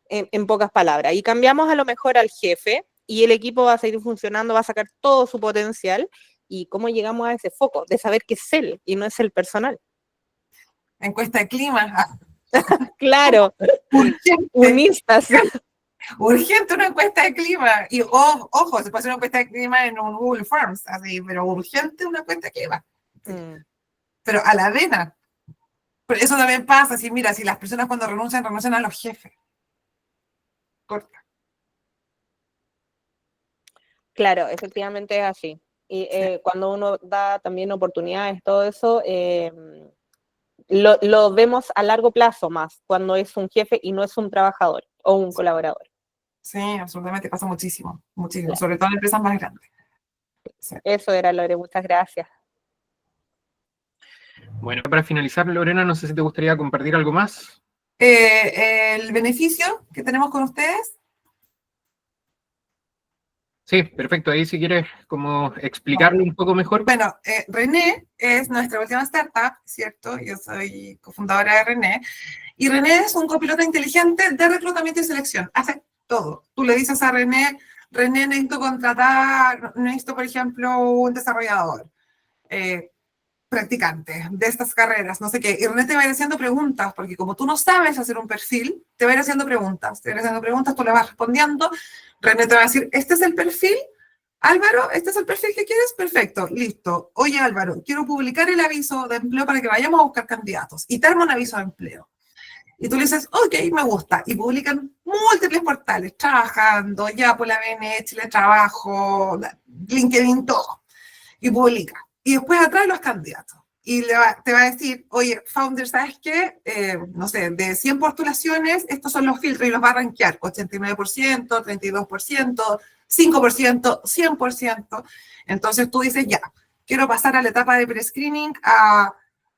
en pocas palabras, y cambiamos a lo mejor al jefe, y el equipo va a seguir funcionando, va a sacar todo su potencial, y cómo llegamos a ese foco, de saber que es él, y no es el personal. Encuesta de clima. Claro, unistas. Urgente una encuesta de clima. Y ojo, se puede hacer una encuesta de clima en un Google Forms, así, pero urgente una encuesta de clima. Pero a la vena. Pero eso también pasa, así, mira, si las personas cuando renuncian a los jefes. Corta. Claro, efectivamente es así. Y cuando uno da también oportunidades, todo eso, lo vemos a largo plazo más, cuando es un jefe y no es un trabajador o un colaborador. Sí, absolutamente, pasa muchísimo, muchísimo, Claro. sobre todo en empresas más grandes. Sí. Eso era, Lore, muchas gracias. Bueno, para finalizar, Lorena, no sé si te gustaría compartir algo más. El beneficio que tenemos con ustedes. Sí, perfecto. Ahí si quieres como explicarlo un poco mejor. Bueno, René es nuestra última startup, ¿cierto? Yo soy cofundadora de René. Y René es un copiloto inteligente de reclutamiento y selección. Hace todo. Tú le dices a René, necesito contratar, necesito, por ejemplo, un desarrollador, practicante de estas carreras, no sé qué. Y René te va a ir haciendo preguntas, porque como tú no sabes hacer un perfil, te va a ir haciendo preguntas. Te va a ir haciendo preguntas, tú le vas respondiendo. René te va a decir, ¿este es el perfil? Álvaro, ¿este es el perfil que quieres? Perfecto, listo. Oye, Álvaro, quiero publicar el aviso de empleo para que vayamos a buscar candidatos. Y te arma un aviso de empleo. Y tú le dices, ok, me gusta. Y publican múltiples portales, trabajando, ya por la BN, Chile Trabajo, LinkedIn, todo. Y publica. Y después atrae los candidatos. Y te va a decir, oye, founder, ¿sabes qué? No sé, de 100 postulaciones, estos son los filtros y los va a rankear. 89%, 32%, 5%, 100%. Entonces tú dices, ya, quiero pasar a la etapa de pre-screening,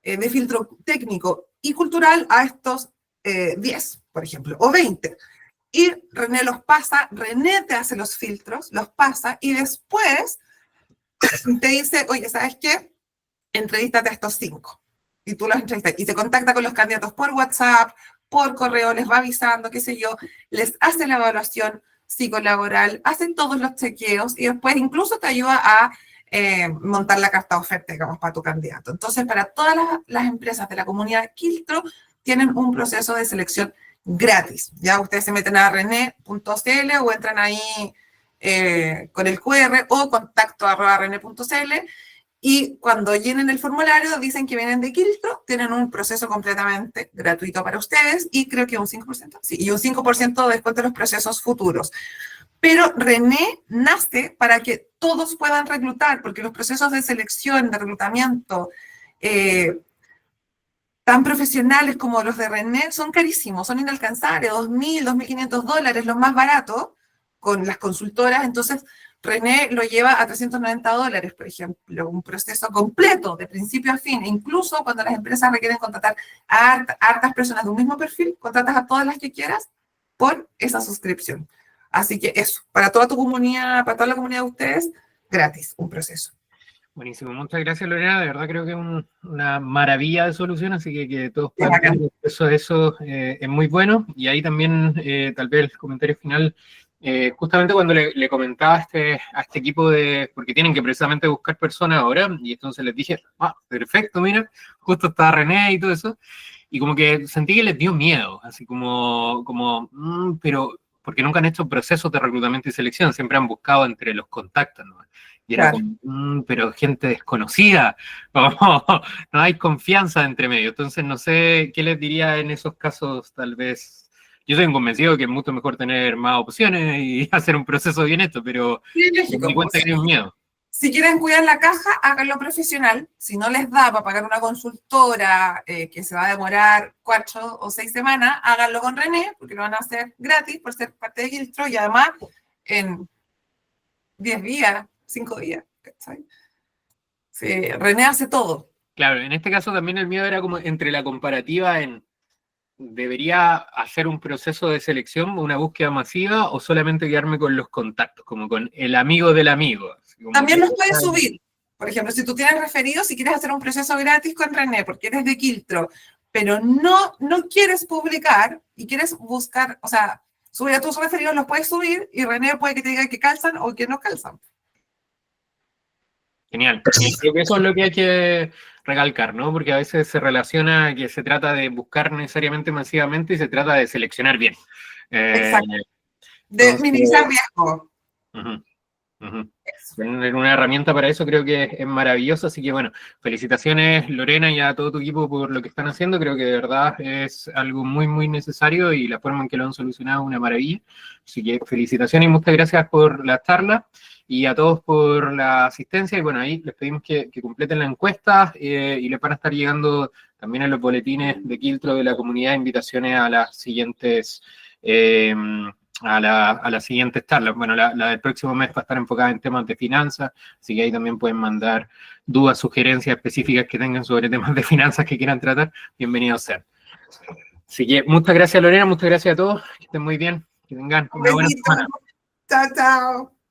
de filtro técnico y cultural a estos 10, por ejemplo, o 20. Y René los pasa, René te hace los filtros, los pasa, y después te dice, oye, ¿sabes qué? Entrevístate a estos 5. Y tú los entrevistas. Y se contacta con los candidatos por WhatsApp, por correo, les va avisando, qué sé yo, les hace la evaluación, psicolaboral, hacen todos los chequeos y después incluso te ayuda a montar la carta de oferta, digamos, para tu candidato. Entonces, para todas las empresas de la comunidad Quiltro, tienen un proceso de selección gratis. Ya ustedes se meten a rene.cl o entran ahí con el QR o contacto@rene.cl y cuando llenen el formulario dicen que vienen de Quiltro, tienen un proceso completamente gratuito para ustedes y creo que un 5%, sí, y un 5% de descuento en los procesos futuros. Pero René nace para que todos puedan reclutar, porque los procesos de selección, de reclutamiento, tan profesionales como los de René son carísimos, son inalcanzables, $2.000, $2.500, los más baratos, con las consultoras. Entonces, René lo lleva a $390, por ejemplo, un proceso completo, de principio a fin. Incluso cuando las empresas requieren contratar a hartas personas de un mismo perfil, contratas a todas las que quieras por esa suscripción. Así que eso, para toda tu comunidad, para toda la comunidad de ustedes, gratis, un proceso. Buenísimo, muchas gracias Lorena, de verdad creo que es una maravilla de solución, así que todos puedan tener acceso a eso es muy bueno. Y ahí también tal vez el comentario final, justamente cuando le comentaba a este equipo porque tienen que precisamente buscar personas ahora, y entonces les dije, perfecto, mira, justo está René y todo eso, y como que sentí que les dio miedo, así pero porque nunca han hecho procesos de reclutamiento y selección, siempre han buscado entre los contactos, ¿no? Y era como, pero gente desconocida, no hay confianza entre medio. Entonces, no sé qué les diría en esos casos, tal vez. Yo soy convencido que es mucho mejor tener más opciones y hacer un proceso bien hecho, pero me di cuenta que hay un miedo. Si quieren cuidar la caja, háganlo profesional. Si no les da para pagar una consultora que se va a demorar 4 o 6 semanas, háganlo con René, porque lo van a hacer gratis por ser parte de Quiltro y además en 10 días, 5 días. ¿Sabes? Sí, René hace todo. Claro, en este caso también el miedo era como entre la comparativa ¿debería hacer un proceso de selección, una búsqueda masiva, o solamente quedarme con los contactos, como con el amigo del amigo? También los puedes subir. Por ejemplo, si tú tienes referidos, si quieres hacer un proceso gratis con René, porque eres de Quiltro, pero no quieres publicar y quieres buscar, o sea, subir a tus referidos, los puedes subir y René puede que te diga que calzan o que no calzan. Genial. Y creo que eso es lo que hay que recalcar, ¿no? Porque a veces se relaciona que se trata de buscar necesariamente masivamente y se trata de seleccionar bien. Exacto. De minimizar riesgo. Tener una herramienta para eso creo que es maravilloso, así que bueno, felicitaciones Lorena y a todo tu equipo por lo que están haciendo, creo que de verdad es algo muy muy necesario y la forma en que lo han solucionado es una maravilla, así que felicitaciones y muchas gracias por la charla y a todos por la asistencia y bueno, ahí les pedimos que completen la encuesta y les van a estar llegando también en los boletines de Quiltro de la comunidad invitaciones a las siguientes a las siguientes charlas. Bueno, la del próximo mes va a estar enfocada en temas de finanzas, así que ahí también pueden mandar dudas, sugerencias específicas que tengan sobre temas de finanzas que quieran tratar. Bienvenidos sean. Así que muchas gracias Lorena, muchas gracias a todos, que estén muy bien, que tengan una buena semana. Chao, chao.